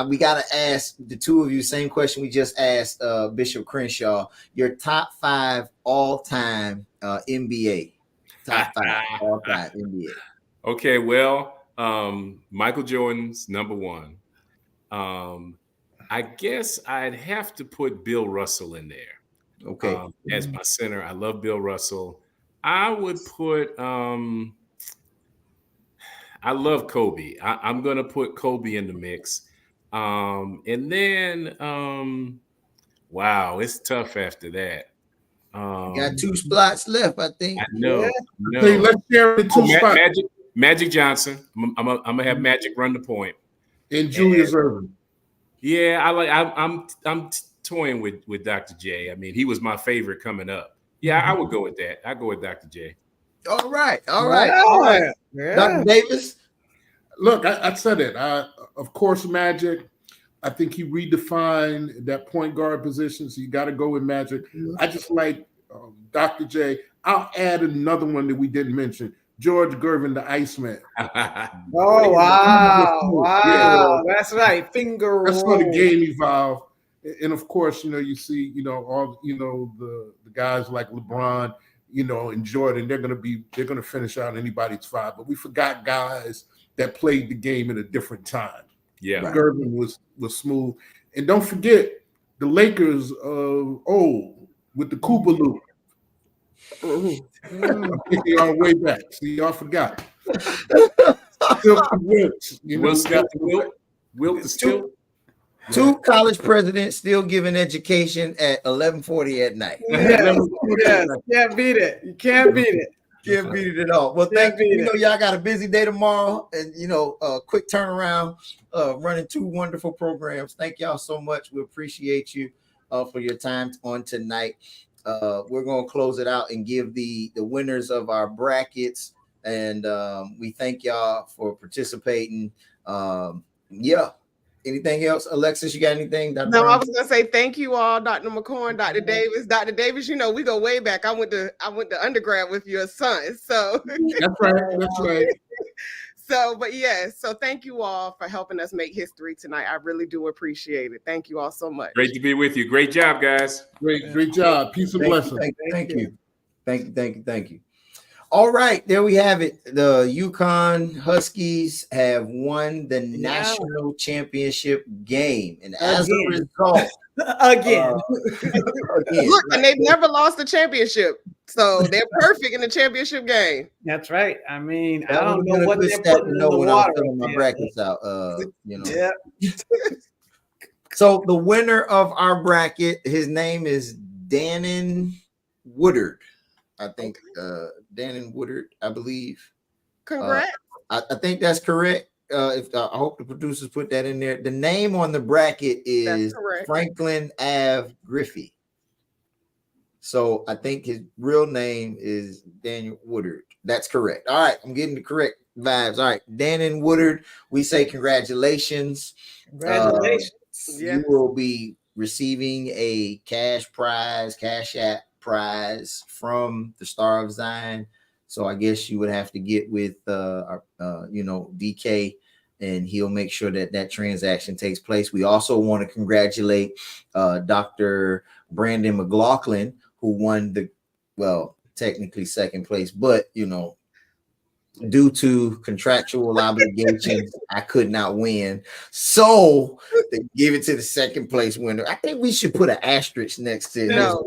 Speaker 1: we gotta ask the two of you same question we just asked Bishop Crenshaw. Your top 5 all-time NBA. Top 5 all-time NBA.
Speaker 3: Okay, well, Michael Jordan's number 1. I guess I'd have to put Bill Russell in there.
Speaker 1: Okay.
Speaker 3: As my center. I love Bill Russell. I would put I love Kobe. I'm gonna put Kobe in the mix. And then wow, it's tough after that.
Speaker 1: Got 2 spots left, I think.
Speaker 3: I know.
Speaker 7: Yeah. No. Okay, let's share the 2 spots.
Speaker 3: Magic Johnson. I'm gonna have Magic run the point.
Speaker 7: And Julius Erving.
Speaker 3: Yeah, I'm toying with Dr. J. I mean, he was my favorite coming up. Yeah, I would go with that. I go with Dr. J.
Speaker 1: All right. Yeah. Dr. Davis.
Speaker 7: Look, I said it. Of course, Magic. I think he redefined that point guard position, so you got to go with Magic. I just like Dr. J. I'll add another one that we didn't mention, George Gervin, the Iceman.
Speaker 2: Oh, wow. Yeah. That's right. Finger roll.
Speaker 7: That's how the game evolved. And of course, you see, all, the guys like LeBron, and Jordan, they're going to finish out anybody's 5. But we forgot guys that played the game at a different time.
Speaker 3: Yeah.
Speaker 7: Gervin was smooth. And don't forget the Lakers of old with the Cooper Loop. I'm thinking y'all way back. See, y'all forgot.
Speaker 3: Wilt is still.
Speaker 1: 2 college presidents still giving education at 11:40 at night.
Speaker 2: Yes. Can't beat it. You can't beat it.
Speaker 1: Can't beat it at all. Well, thank you. Y'all got a busy day tomorrow, and quick turnaround, running 2 wonderful programs. Thank y'all so much. We appreciate you for your time on tonight. We're gonna close it out and give the winners of our brackets, and we thank y'all for participating. Anything else, Alexis? You got anything? Dr.
Speaker 8: No,
Speaker 1: Brown?
Speaker 8: I was gonna say thank you all, Dr. McCorn, Dr. Davis. Dr. Davis, we go way back. I went to undergrad with your son. So
Speaker 7: that's right.
Speaker 8: So, but so thank you all for helping us make history tonight. I really do appreciate it. Thank you all so much.
Speaker 3: Great to be with you. Great job, guys.
Speaker 7: Great job. Peace and blessings.
Speaker 1: Thank you. All right, there we have it. The UConn Huskies have won the national championship game, and as a result,
Speaker 2: again,
Speaker 8: look, and they've never lost a championship, so they're perfect in the championship game.
Speaker 2: That's right. I mean,
Speaker 1: I don't know what they're putting in the water. I'm filling my brackets out.
Speaker 2: Yeah.
Speaker 1: So the winner of our bracket, his name is Dannon Woodard. I think Dannon Woodard, I believe.
Speaker 8: Correct.
Speaker 1: I think that's correct. I hope the producers put that in there. The name on the bracket is Franklin Ave Griffey. So I think his real name is Daniel Woodard. That's correct. All right, I'm getting the correct vibes. All right, Dannon Woodard, we say congratulations.
Speaker 2: Congratulations.
Speaker 1: You will be receiving a cash app prize from the Star of Zion. So I guess you would have to get with DK, and he'll make sure that transaction takes place. We also want to congratulate Dr. Brandon McLaughlin, who won technically second place, but due to contractual obligations, I could not win. So they give it to the second place winner. I think we should put an asterisk next to
Speaker 8: no.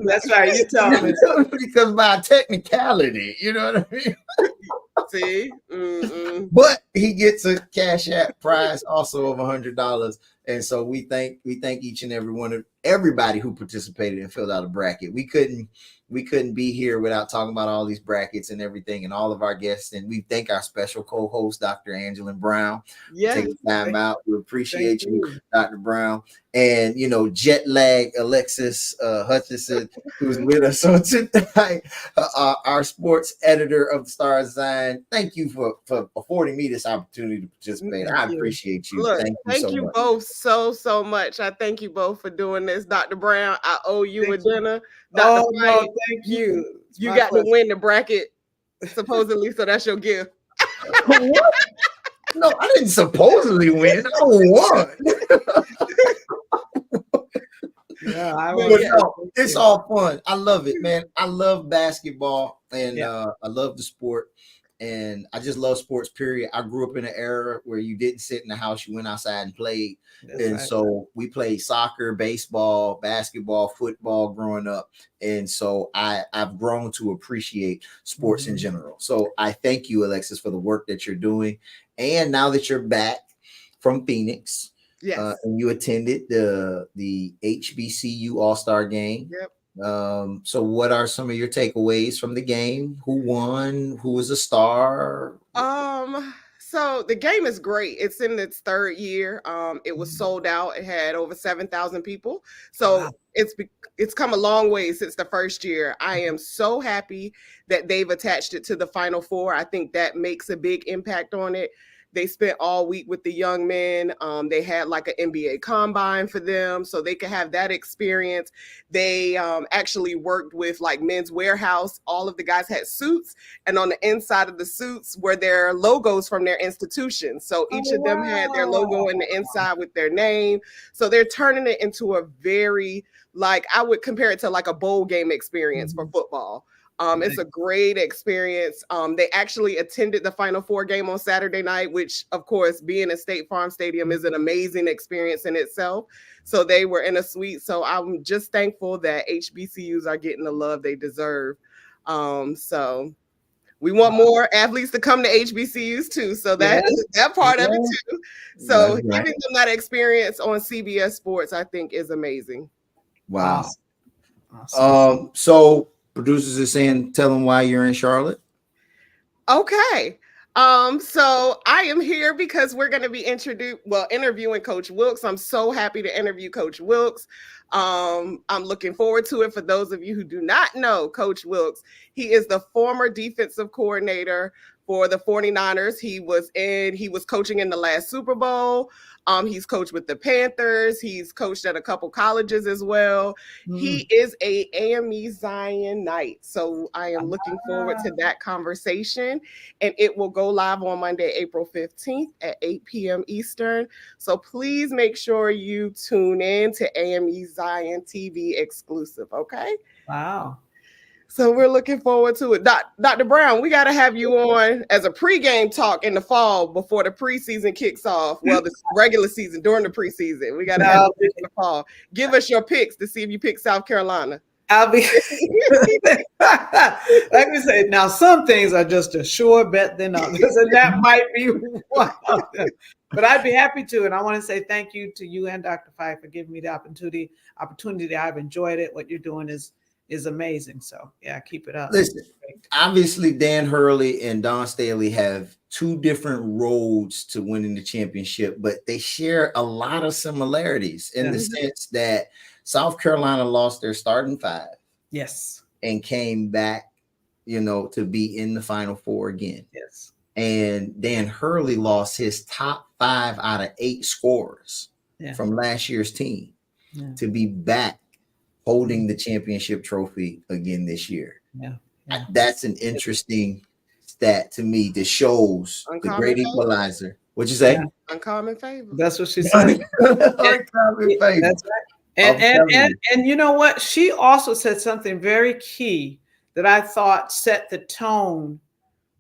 Speaker 2: That's right. You tell me.
Speaker 1: Because by technicality, you know what I mean?
Speaker 8: See?
Speaker 1: But he gets a cash app prize also of $100 And so we thank each and every one of everybody who participated and filled out a bracket. We couldn't be here without talking about all these brackets and everything and all of our guests. And we thank our special co-host, Dr. Angela Brown, for taking time out. We appreciate you, Dr. Brown. And jet lag Alexis Hutchinson, who's with us on tonight, our sports editor of the Star Design. Thank you for affording me this opportunity to participate. I appreciate you.
Speaker 8: Look,
Speaker 1: Thank you
Speaker 8: much. Both so much. I thank you both for doing this, Dr. Brown. I owe you a dinner. Dr.
Speaker 2: No, thank you.
Speaker 8: You got to win the bracket, supposedly, so that's your gift.
Speaker 1: What? No, I didn't supposedly win. I won. It's all fun. I love it, man. I love basketball, and I love the sport, and I just love sports, period. I grew up in an era where you didn't sit in the house, you went outside and played. So we played soccer, baseball, basketball, football growing up. And so I've grown to appreciate sports in general. So I thank you, Alexis, for the work that you're doing. And now that you're back from Phoenix, and you attended the HBCU All-Star game. So what are some of your takeaways from the game? Who won? Who was a star?
Speaker 8: So the game is great. It's in its third year. It was sold out. It had over 7,000 people. So it's come a long way since the first year. I am so happy that they've attached it to the Final Four. I think that makes a big impact on it. They spent all week with the young men. They had like an NBA combine for them so they could have that experience. They actually worked with like Men's Warehouse. All of the guys had suits, and on the inside of the suits were their logos from their institution. So each of them had their logo in the inside with their name. So they're turning it into a very, like, I would compare it to like a bowl game experience for football. It's a great experience. They actually attended the Final Four game on Saturday night, which, of course, being in State Farm Stadium is an amazing experience in itself. So they were in a suite. So I'm just thankful that HBCUs are getting the love they deserve. So we want more athletes to come to HBCUs too. So that part of it too. So giving them that experience on CBS Sports, I think, is amazing.
Speaker 1: Wow. Awesome. So producers are saying, tell them why you're in Charlotte.
Speaker 8: Okay. So I am here because we're going to be interviewing Coach Wilkes. I'm so happy to interview Coach Wilkes. I'm looking forward to it. For those of you who do not know Coach Wilkes, he is the former defensive coordinator for the 49ers. He was coaching in the last Super Bowl. He's coached with the Panthers. He's coached at a couple colleges as well. He is a AME Zionite. So I am looking forward to that conversation. And it will go live on Monday, April 15th at 8 p.m. Eastern. So please make sure you tune in to AME Zion TV exclusive. Okay?
Speaker 2: Wow.
Speaker 8: So we're looking forward to it. Dr. Brown, we got to have you on as a pregame talk in the fall before the preseason kicks off. Well, the regular season during the preseason. We got to have you in the fall. Give us your picks to see if you pick South Carolina.
Speaker 2: I'll be like we say, now some things are just a sure bet than others, and that might be one of them. But I'd be happy to, and I want to say thank you to you and Dr. Fife for giving me the opportunity. I've enjoyed it. What you're doing is amazing. So yeah, keep it up.
Speaker 1: Listen, obviously Dan Hurley and Don Staley have two different roads to winning the championship, but they share a lot of similarities in the sense that South Carolina lost their starting five.
Speaker 2: Yes.
Speaker 1: And came back, to be in the Final Four again.
Speaker 2: Yes.
Speaker 1: And Dan Hurley lost his top 5 out of 8 scorers from last year's team to be back holding the championship trophy again this year. That's an interesting stat to me that shows the great equalizer. What'd you say?
Speaker 8: Uncommon favor.
Speaker 2: That's what she said.
Speaker 1: Uncommon favor.
Speaker 2: That's right. And you know what? She also said something very key that I thought set the tone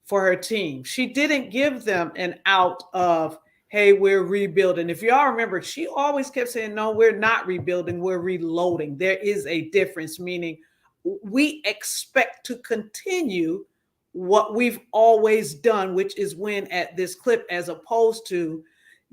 Speaker 2: for her team. She didn't give them an out of, hey, we're rebuilding. If y'all remember, she always kept saying, no, we're not rebuilding, we're reloading. There is a difference, meaning we expect to continue what we've always done, which is win at this clip, as opposed to,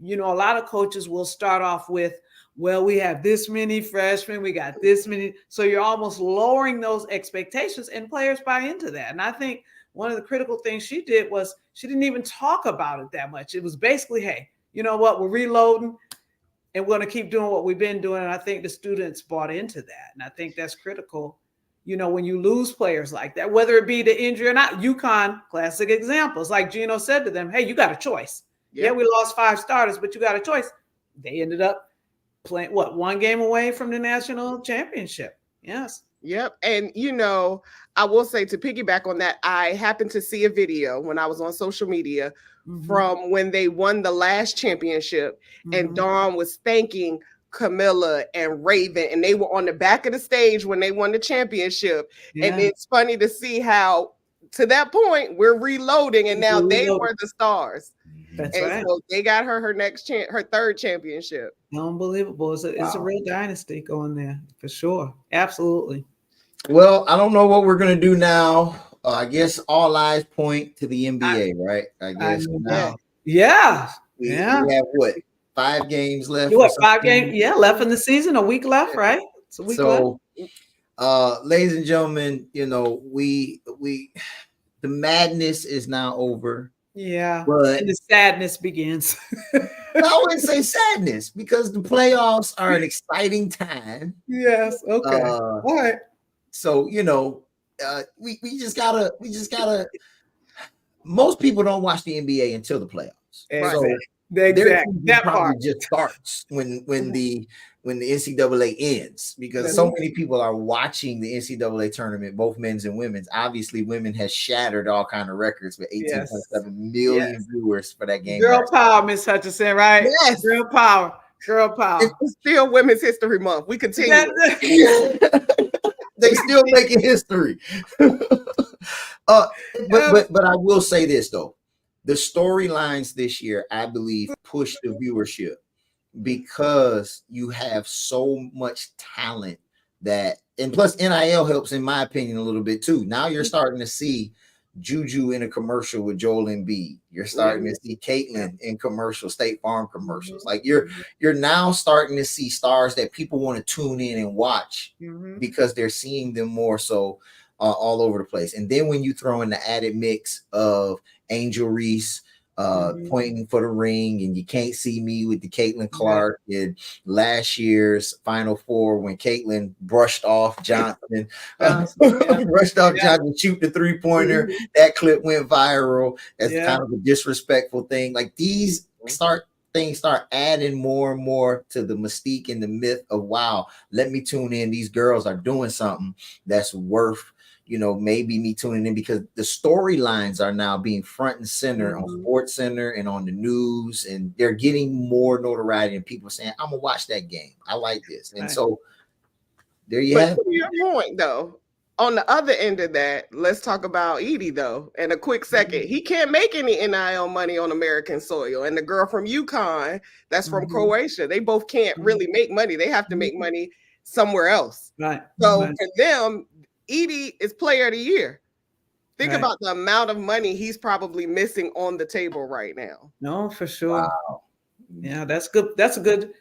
Speaker 2: you know, a lot of coaches will start off with, well, we have this many freshmen, we got this many. So you're almost lowering those expectations, and players buy into that. And I think one of the critical things she did was she didn't even talk about it that much. It was basically, hey, you know what, we're reloading and we're going to keep doing what we've been doing. And I think the students bought into that. And I think that's critical, you know, when you lose players like that, whether it be the injury or not. UConn, classic examples. Like Gino said to them, hey, you got a choice. Yeah, we lost 5 starters, but you got a choice. They ended up playing, what, 1 game away from the national championship. Yes.
Speaker 8: Yep. And, you know, I will say, to piggyback on that, I happened to see a video when I was on social media from when they won the last championship, and Dawn was thanking Camilla and Raven, and they were on the back of the stage when they won the championship. And it's funny to see how, to that point, we're reloading, and now they were the stars.
Speaker 2: That's
Speaker 8: and
Speaker 2: right.
Speaker 8: So they got her her third championship.
Speaker 2: Unbelievable. It's a real dynasty going there, for sure. Absolutely.
Speaker 1: Well, I don't know what we're going to do now. I guess all eyes point to the NBA, right? I guess now.
Speaker 2: Yeah.
Speaker 1: We have what, 5 games left?
Speaker 2: What, 5 games? Yeah, left in the season. A week left, right? It's a week left.
Speaker 1: Ladies and gentlemen, you know, we the madness is now over.
Speaker 2: Yeah,
Speaker 1: but
Speaker 2: and the sadness begins.
Speaker 1: I wouldn't say sadness, because the playoffs are an exciting time.
Speaker 2: Yes. Okay. All right.
Speaker 1: So, you know, we just gotta. Most people don't watch the NBA until the playoffs.
Speaker 2: Exactly.
Speaker 1: So that part just starts when the NCAA ends, because so many people are watching the NCAA tournament, both men's and women's. Obviously, women has shattered all kind of records with 18.7 million viewers for that game.
Speaker 2: Girl power, Miss Hutchinson, right?
Speaker 8: Yes.
Speaker 2: Girl power. Girl power.
Speaker 8: It's still Women's History Month. We continue.
Speaker 1: They still making history. But I will say this though. The storylines this year, I believe, push the viewership, because you have so much talent that, and plus NIL helps, in my opinion, a little bit too. Now you're starting to see Juju in a commercial with Joel Embiid. You're starting to see Caitlyn in commercials, State Farm commercials. Like you're now starting to see stars that people want to tune in and watch, because they're seeing them more so all over the place. And then when you throw in the added mix of Angel Reese pointing for the ring, and you can't see me with the Caitlin Clark, and last year's Final Four when Caitlin brushed off Johnson, Johnson, shoot the 3-pointer. That clip went viral as kind of a disrespectful thing. Like these start adding more and more to the mystique and the myth of, wow, let me tune in. These girls are doing something that's worth, you know, maybe me tuning in, because the storylines are now being front and center on Sports Center and on the news, and they're getting more notoriety, and people saying, I'm gonna watch that game. I like this. And so there you have it.
Speaker 8: To your point though, on the other end of that, let's talk about Edie though. In a quick second, he can't make any NIL money on American soil. And the girl from UConn, that's from Croatia, they both can't really make money. They have to make money somewhere else.
Speaker 2: Right.
Speaker 8: So for them, Edie is player of the year. Think about the amount of money he's probably missing on the table right now.
Speaker 2: No, for sure.
Speaker 1: Wow.
Speaker 2: Yeah, that's good. That's a good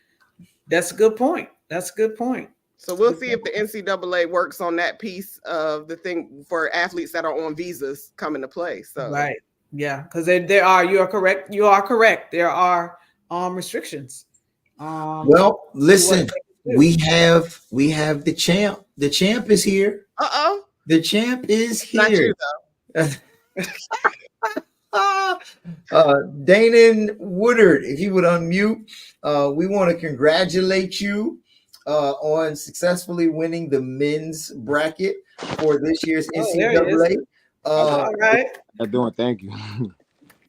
Speaker 2: point. That's a good point.
Speaker 8: So we'll see if the NCAA works on that piece of the thing for athletes that are on visas come into play. So
Speaker 2: yeah, because there are. You are correct. You are correct. There are restrictions.
Speaker 1: Well, listen, we have the champ. The champ is here. The champ is here.
Speaker 8: Not you,
Speaker 1: Danon Woodard, if you would unmute, we want to congratulate you on successfully winning the men's bracket for this year's NCAA.
Speaker 2: All right.
Speaker 9: I'm doing. Thank you.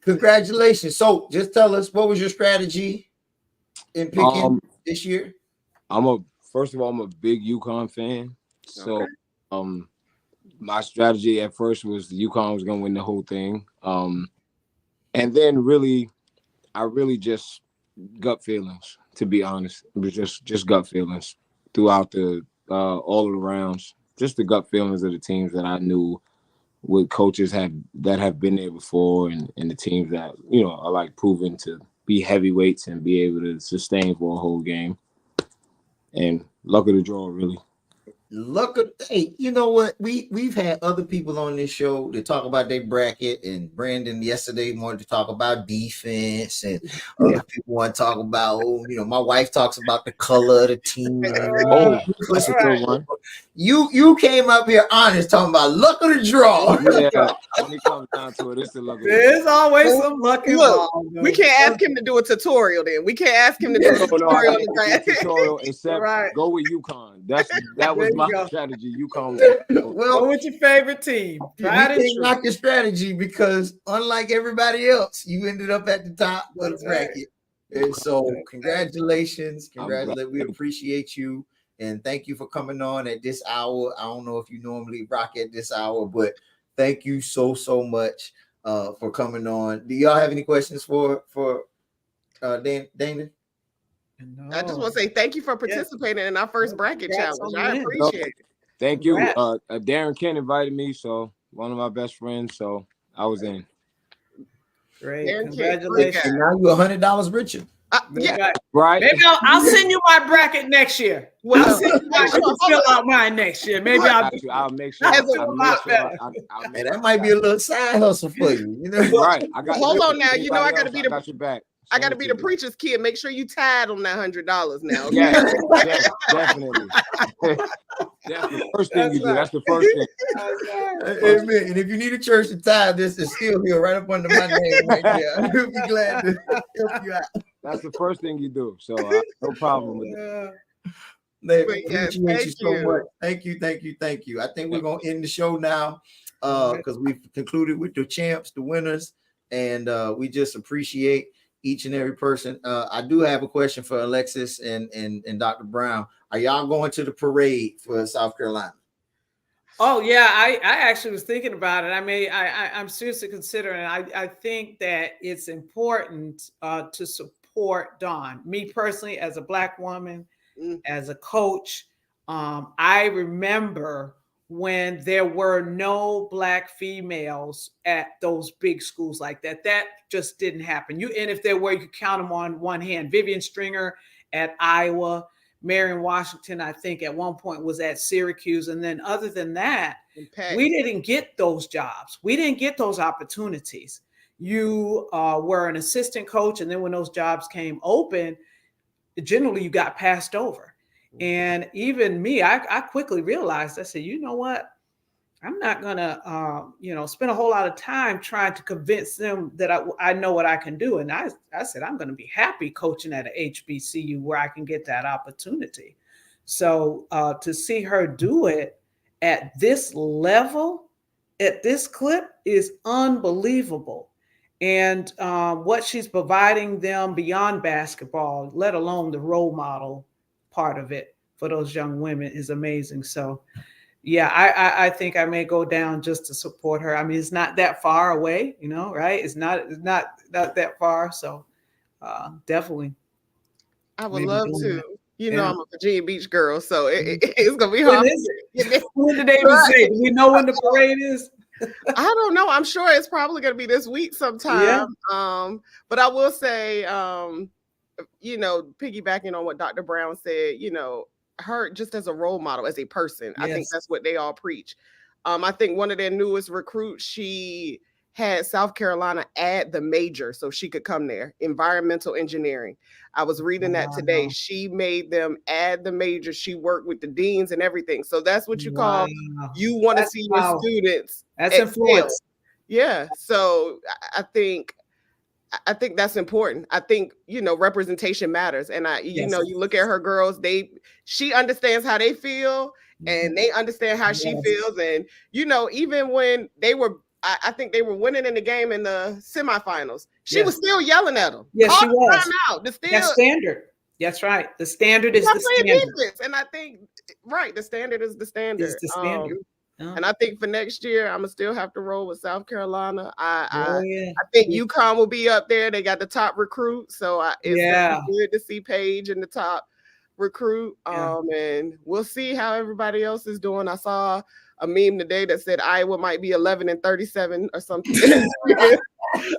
Speaker 1: Congratulations. So just tell us, what was your strategy in picking this year?
Speaker 9: First of all, I'm a big UConn fan. So my strategy at first was UConn was gonna win the whole thing. And then I really just gut feelings, to be honest. It was just gut feelings throughout the all of the rounds. Just the gut feelings of the teams that I knew with coaches that have been there before, and the teams that, you know, are like proven to be heavyweights and be able to sustain for a whole game. And luck of the draw, really.
Speaker 1: Hey, you know what? We've had other people on this show to talk about their bracket, and Brandon yesterday wanted to talk about defense, and other people want to talk about, my wife talks about the color of the team.
Speaker 9: That's a good one.
Speaker 1: You came up here honest talking about luck of the draw.
Speaker 9: Yeah, when it comes down to it, it's the luck of the draw.
Speaker 2: There's always some luck involved.
Speaker 8: We can't ask him to do a tutorial then. We can't ask him to do a tutorial.
Speaker 9: Tutorial except go with UConn. That was my strategy. UConn.
Speaker 2: Well, what's your favorite team?
Speaker 1: You didn't knock your strategy because unlike everybody else, you ended up at the top of the bracket. And so congratulations. We appreciate you. And thank you for coming on at this hour. I don't know if you normally rock at this hour, but thank you so much for coming on. Do y'all have any questions for Dana?
Speaker 8: No. I just want to say thank you for participating in our first bracket challenge. I appreciate it.
Speaker 9: Thank you. Darren Ken invited me, so one of my best friends, so I was in.
Speaker 2: Great. Congratulations.
Speaker 1: And now you're $100 richer.
Speaker 9: Right.
Speaker 2: Maybe I'll send you my bracket next year. Well, I'll send you fill out mine next year. Maybe
Speaker 9: I'll make sure.
Speaker 1: And that might be a little side hustle for you.
Speaker 9: Right.
Speaker 8: Hold on now. I got to be
Speaker 9: got your back.
Speaker 8: I got to be the preacher's kid. Make sure you tied on that $100 now. Okay?
Speaker 9: Yeah, definitely. That's the first thing you do. That's the first thing.
Speaker 1: Amen. And if you need a church to tithe, this is still here right up under my name right there. I'll be glad to help you out.
Speaker 9: That's the first thing you do. So no problem with that.
Speaker 1: Appreciate you so much. Thank you. I think we're gonna end the show now because we've concluded with the champs, the winners, and we just appreciate each and every person. I do have a question for Alexis and Dr. Brown. Are y'all going to the parade for South Carolina?
Speaker 2: Oh yeah, I actually was thinking about it. I'm seriously considering it. I think that it's important to support Dawn. Me personally, as a Black woman, as a coach, I remember when there were no Black females at those big schools like that. That just didn't happen. And if there were, you could count them on one hand. Vivian Stringer at Iowa, Marion Washington, I think at one point was at Syracuse. And then other than that, we didn't get those jobs. We didn't get those opportunities. You were an assistant coach. And then when those jobs came open, generally you got passed over. And even me, I quickly realized, I said, you know what? I'm not going to, spend a whole lot of time trying to convince them that I know what I can do. And I said, I'm going to be happy coaching at a HBCU where I can get that opportunity. So to see her do it at this level, at this clip is unbelievable. And what she's providing them beyond basketball, let alone the role model part of it for those young women, is amazing. So yeah, I think I may go down just to support her. I mean, it's not that far away, right? It's not that far. So definitely.
Speaker 8: I would love to. I'm a Virginia Beach girl, so it's gonna be hard.
Speaker 2: When did they say? Do we know when the parade is?
Speaker 8: I don't know. I'm sure it's probably gonna be this week sometime. Yeah. But I will say, piggybacking on what Dr. Brown said, her just as a role model, as a person. Yes. I think that's what they all preach. I think one of their newest recruits, she had South Carolina add the major so she could come there, environmental engineering. I was reading that today. She made them add the major. She worked with the deans and everything. So that's what you call, you want to see your students.
Speaker 2: That's influence.
Speaker 8: Yeah. So I think that's important. I think, representation matters. And you look at her girls, she understands how they feel and they understand how she feels. And, even when they were, I think they were winning in the game in the semifinals, she was still yelling at them.
Speaker 2: Yes, she was.
Speaker 8: That's
Speaker 2: standard. That's right. The standard is the standard.
Speaker 8: Defense. And I think, the standard is the standard. It's the standard. And I think for next year, I'm gonna still have to roll with South Carolina. I think UConn will be up there. They got the top recruit, so it's good to see Paige in the top recruit. And we'll see how everybody else is doing. I saw a meme today that said Iowa might be 11-37 or something.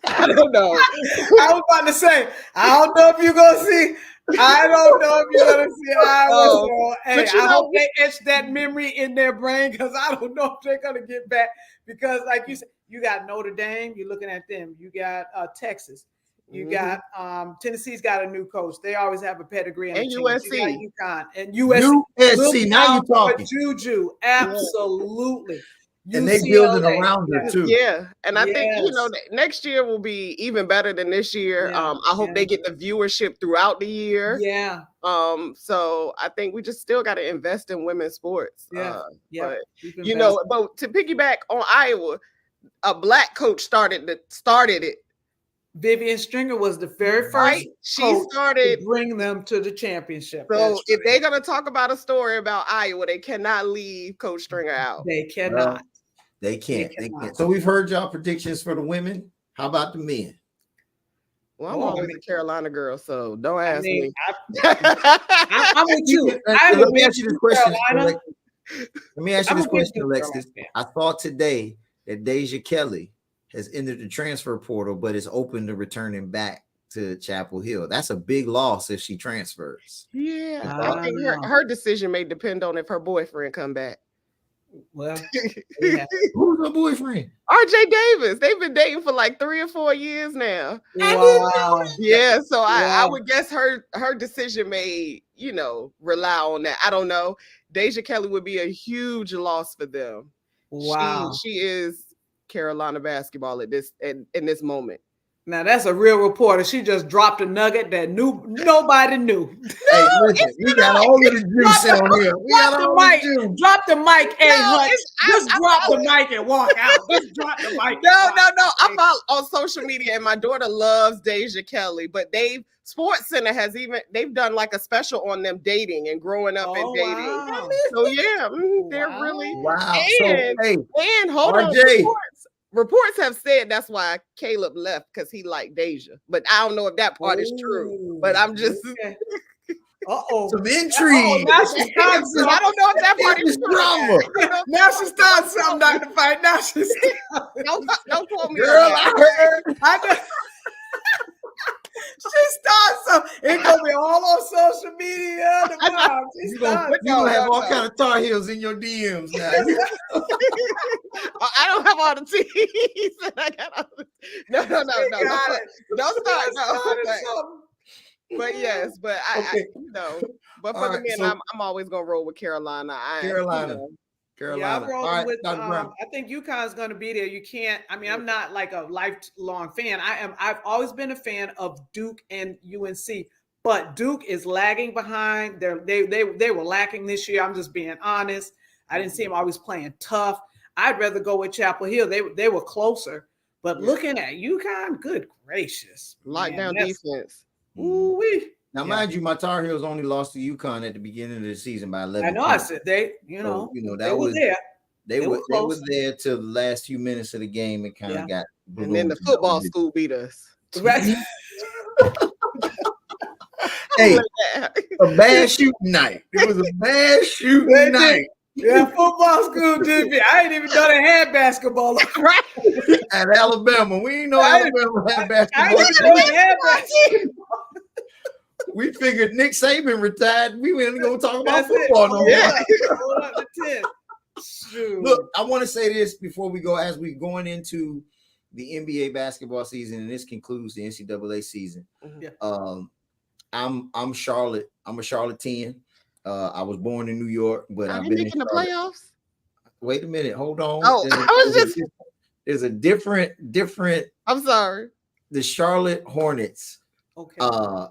Speaker 8: I don't know.
Speaker 2: I was about to say, I don't know if you're gonna see. I don't know if you're gonna see Iowa. So, hey, I hope they etch that memory in their brain because I don't know if they're gonna get back. Because, like you said, you got Notre Dame. You're looking at them. You got Texas. You got Tennessee's got a new coach. They always have a pedigree and
Speaker 8: USC.
Speaker 2: You got UConn and USC.
Speaker 1: Now you're talking.
Speaker 2: Juju, absolutely.
Speaker 1: And they building around her too.
Speaker 8: Yeah, and I think next year will be even better than this year. I hope they get the viewership throughout the year.
Speaker 2: Yeah.
Speaker 8: So I think we just still got to invest in women's sports.
Speaker 2: But
Speaker 8: to piggyback on Iowa, a Black coach started it.
Speaker 2: Vivian Stringer was the very first.
Speaker 8: She started
Speaker 2: to bring them to the championship.
Speaker 8: So if they're gonna talk about a story about Iowa, they cannot leave Coach Stringer out.
Speaker 2: They cannot.
Speaker 1: Well, they can't. So we've heard y'all predictions for the women. How about the men?
Speaker 8: Well, I'm always a Carolina girl, so don't ask me.
Speaker 2: I'm with you.
Speaker 1: Let me ask you this question, Alexis. I thought today that Deja Kelly has entered the transfer portal, but is open to returning back to Chapel Hill. That's a big loss if she transfers.
Speaker 8: Yeah, I think her decision may depend on if her boyfriend come back.
Speaker 2: Well,
Speaker 1: who's her boyfriend?
Speaker 8: RJ Davis. They've been dating for like 3 or 4 years now.
Speaker 2: Wow.
Speaker 8: Yeah, so I would guess her decision may, rely on that. I don't know. Deja Kelly would be a huge loss for them.
Speaker 2: Wow.
Speaker 8: She is Carolina basketball in this moment.
Speaker 2: Now that's a real reporter. She just dropped a nugget that nobody knew.
Speaker 1: Hey, listen, we got all of the juice on here.
Speaker 2: Drop the mic, just drop the mic and walk out. Just drop the mic.
Speaker 8: No. I'm on social media, and my daughter loves Deja Kelly, but SportsCenter they've done like a special on them dating and growing up and dating.
Speaker 2: Wow.
Speaker 8: So they're really
Speaker 1: And
Speaker 8: hold
Speaker 1: RJ.
Speaker 8: on. Reports have said that's why Caleb left because he liked Deja, but I don't know if that part is true. But I'm just
Speaker 1: some intrigue.
Speaker 2: Now she's starting
Speaker 8: I don't know if that part is true.
Speaker 1: Drama.
Speaker 2: Now she started something not to fight. Now she's
Speaker 8: don't quote me.
Speaker 1: Girl, I heard.
Speaker 2: She starts something. It's gonna be all on social media.
Speaker 1: You're gonna have all kind of Tar Heels in your DMs now.
Speaker 8: I don't have all the T's. I got all the... No. Don't start. But yes, but but for the men, I'm always gonna roll with Carolina.
Speaker 1: Carolina.
Speaker 2: Yeah, I'm rolling with. I think UConn's going to be there. You can't. I mean, I'm not like a lifelong fan. I've always been a fan of Duke and UNC, but Duke is lagging behind. They were lacking this year. I'm just being honest. I didn't see them always playing tough. I'd rather go with Chapel Hill. They were closer, but looking at UConn, good gracious,
Speaker 8: lockdown defense.
Speaker 2: Ooh-wee.
Speaker 1: Now, mind you, my Tar Heels only lost to UConn at the beginning of the season by 11.
Speaker 2: I know. I said they were there.
Speaker 1: They were there till the last few minutes of the game. It kind of got.
Speaker 8: And then the football school beat us.
Speaker 2: Right.
Speaker 1: Hey, a bad shooting night. It was a bad shooting night.
Speaker 2: Yeah, football school did me. I didn't even know they had basketball. Right.
Speaker 1: At Alabama. We didn't know Alabama had basketball.
Speaker 2: I didn't know they had basketball.
Speaker 1: We figured Nick Saban retired. We weren't going to talk about football no more. Look, I want to say this before we go, as we're going into the NBA basketball season, and this concludes the NCAA season. I'm Charlotte. I'm a Charlottean. I was born in New York, but I've been in
Speaker 8: the playoffs.
Speaker 1: Wait a minute, hold on.
Speaker 8: Oh,
Speaker 1: there's a different.
Speaker 8: I'm sorry.
Speaker 1: The Charlotte Hornets.
Speaker 2: Okay.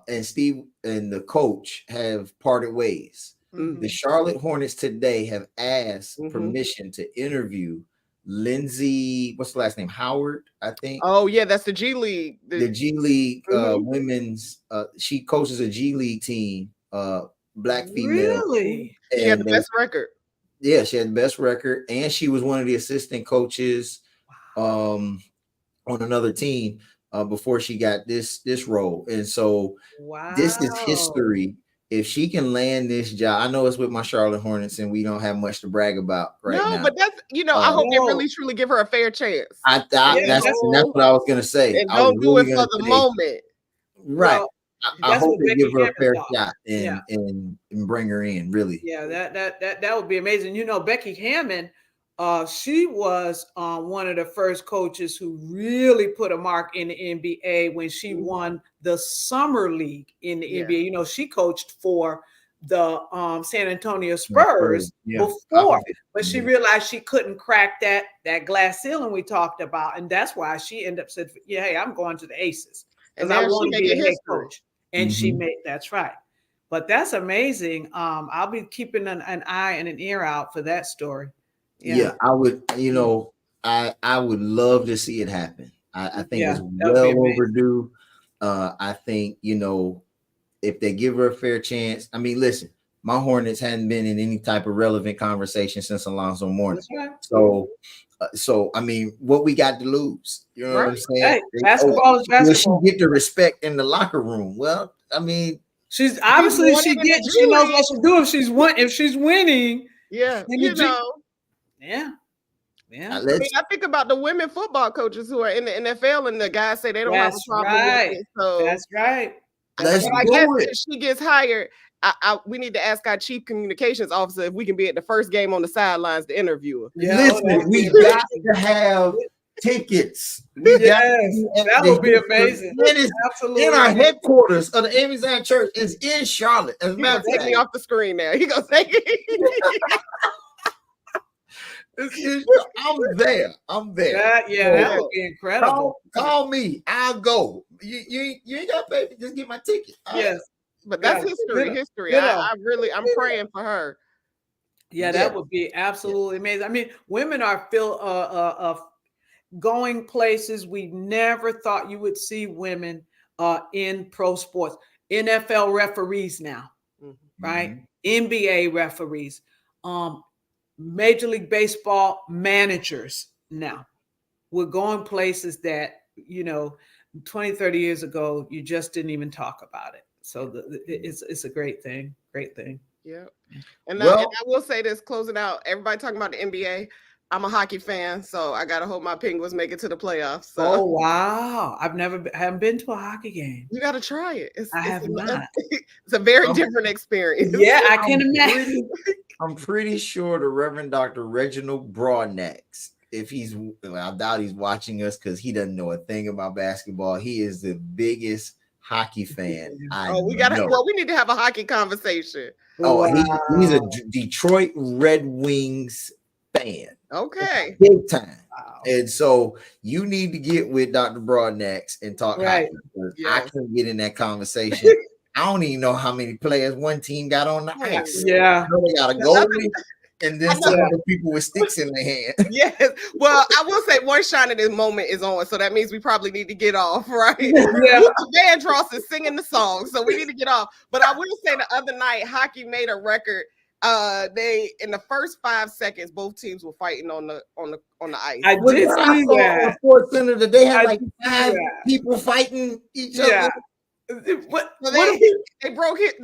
Speaker 1: And Steve and the coach have parted ways. Mm-hmm. The Charlotte Hornets today have asked permission to interview Lindsay. What's the last name? Howard, I think.
Speaker 8: Oh yeah, that's the G League.
Speaker 1: The G League women's. She coaches a G League team. Black female.
Speaker 2: Really?
Speaker 8: She had the best record.
Speaker 1: Yeah, she had the best record, and she was one of the assistant coaches on another team. Before she got this role, and so this is history if she can land this job, I know it's with my Charlotte Hornets, and we don't have much to brag about now.
Speaker 8: No, but that's I hope they really truly give her a fair chance.
Speaker 1: That's what I was gonna say.
Speaker 8: And don't do it for the moment.
Speaker 1: Right.
Speaker 2: Well,
Speaker 1: I hope they give her a fair
Speaker 2: thought.
Speaker 1: shot and bring her in. Really.
Speaker 2: Yeah, that would be amazing. Becky Hammond, she was one of the first coaches who really put a mark in the NBA when she won the summer league in the NBA. She coached for the San Antonio Spurs before, but she realized she couldn't crack that glass ceiling we talked about, and that's why she ended up saying, "Yeah, hey, I'm going to the Aces because I want to be a head coach." And she made that's right. But that's amazing. I'll be keeping an eye and an ear out for that story.
Speaker 1: Yeah, I would. I would love to see it happen. I think it's well overdue. I think if they give her a fair chance. I mean, listen, my Hornets hadn't been in any type of relevant conversation since Alonzo Mourning.
Speaker 2: Right.
Speaker 1: So I mean, what we got to lose? You know what I'm saying?
Speaker 2: Hey, basketball is basketball.
Speaker 1: Will she get the respect in the locker room? Well, I mean,
Speaker 2: she's obviously she knows what to do if she's winning.
Speaker 8: Yeah, Yeah.
Speaker 1: I
Speaker 8: think about the women football coaches who are in the NFL, and the guys say they don't have a problem with it. So
Speaker 2: that's right.
Speaker 8: I guess if she gets hired, we need to ask our chief communications officer if we can be at the first game on the sidelines to interview her.
Speaker 1: Yeah, listen, we got to have tickets.
Speaker 2: That would be amazing.
Speaker 1: Absolutely. In our headquarters of the A.M.E. Church is in Charlotte. As a matter of fact,
Speaker 8: take me off the screen now. He gonna take it.
Speaker 1: I'm there.
Speaker 2: That would be incredible.
Speaker 1: Call me. I'll go. You ain't got to pay me. Just get my ticket.
Speaker 8: Yes. But that's history. I'm praying for her.
Speaker 2: Yeah, that would be absolutely amazing. I mean, women are going places we never thought you would see women in pro sports. NFL referees now, right? NBA referees, Major League Baseball managers now. We're going places that, 20, 30 years ago, you just didn't even talk about it. So it's a great thing. Great thing.
Speaker 8: Yeah. And I will say this, closing out, everybody talking about the NBA. I'm a hockey fan, so I gotta hope my Penguins make it to the playoffs. So.
Speaker 2: Oh wow! Haven't been to a hockey game.
Speaker 8: You gotta try it.
Speaker 2: I have not.
Speaker 8: It's a very different experience.
Speaker 2: Yeah, I can imagine.
Speaker 1: I'm pretty sure the Reverend Dr. Reginald Broadnax, I doubt he's watching us because he doesn't know a thing about basketball. He is the biggest hockey fan.
Speaker 8: We need to have a hockey conversation.
Speaker 1: He's a Detroit Red Wings fan.
Speaker 8: Okay.
Speaker 1: Big time. Wow. And so you need to get with Dr. Broadnax and talk hockey. I can't get in that conversation. I don't even know how many players one team got on the ice.
Speaker 2: Yeah.
Speaker 1: They got a goalie and then some other people with sticks in their hand.
Speaker 8: Yes. Well, I will say one shine of this moment is on. So that means we probably need to get off, right?
Speaker 2: Yeah.
Speaker 8: Vandross is singing the song. So we need to get off. But I will say the other night, hockey made a record. They in the first 5 seconds, both teams were fighting on the ice.
Speaker 2: I did see that.
Speaker 1: Sports Center that they had 5 people fighting each other.
Speaker 8: They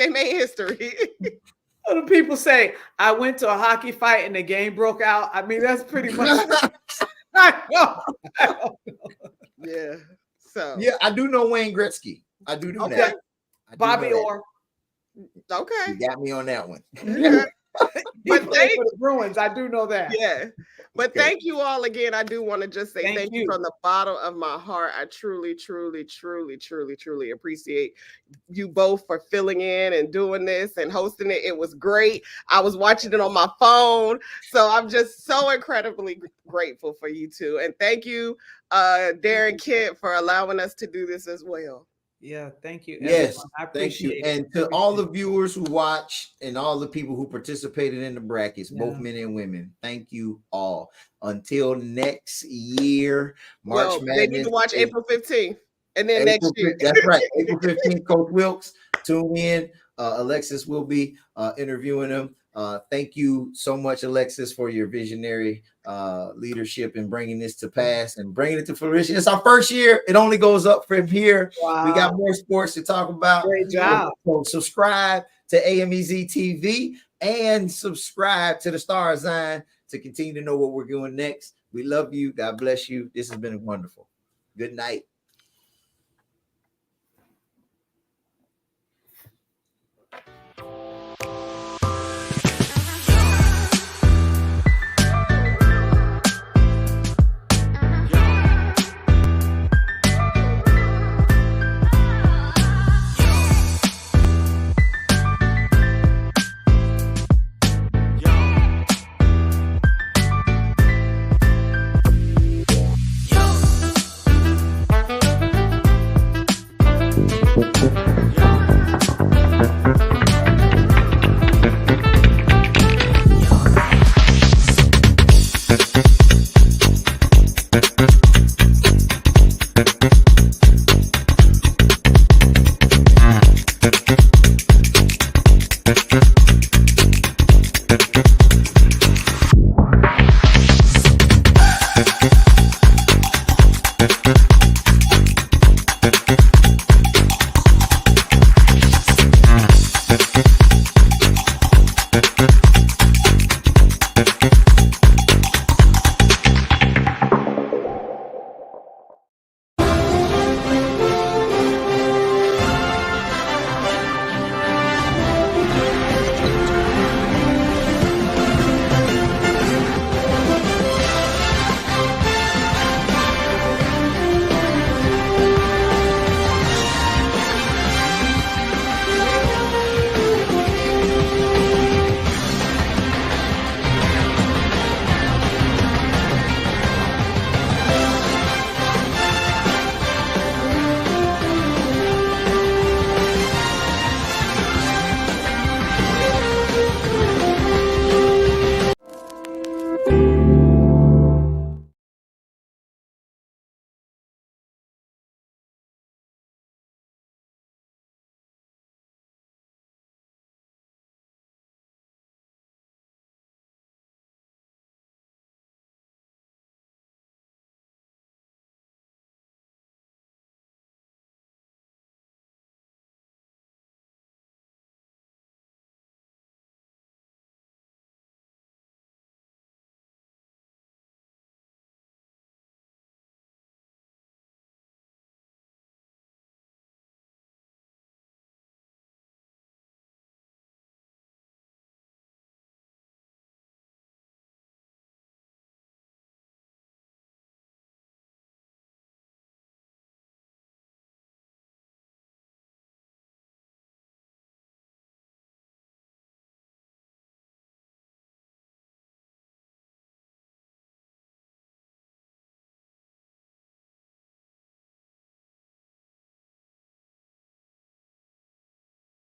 Speaker 8: made history.
Speaker 2: What do people say? I went to a hockey fight and the game broke out. I mean, that's pretty much. I know.
Speaker 8: Yeah. So
Speaker 1: yeah, I do know Wayne Gretzky. I do know that.
Speaker 2: Bobby Orr.
Speaker 8: Okay.
Speaker 1: You got me on that one.
Speaker 2: But for the Bruins, I do know that.
Speaker 8: Yeah. But thank you all again. I do want to just say thank you from the bottom of my heart. I truly, truly, truly, truly, truly appreciate you both for filling in and doing this and hosting it. It was great. I was watching it on my phone. So I'm just so incredibly grateful for you two. And thank you, Darren Kent, for allowing us to do this as well.
Speaker 2: Yeah, thank you.
Speaker 1: Yes, I appreciate it. And to all the viewers who watch and all the people who participated in the brackets, both men and women, thank you all. Until next year, March Madness.
Speaker 8: They need to watch April 15th and then next year.
Speaker 1: That's right. April 15th, Coach Wilkes. Tune in. Alexis will be interviewing him. Thank you so much, Alexis, for your visionary leadership in bringing this to pass and bringing it to fruition. It's our first year. It only goes up from here. Wow. We got more sports to talk about.
Speaker 2: Great job.
Speaker 1: So subscribe, to AMEZ TV and subscribe to the star sign to continue to know what we're doing next. We love you. God bless you. This has been wonderful. Good night.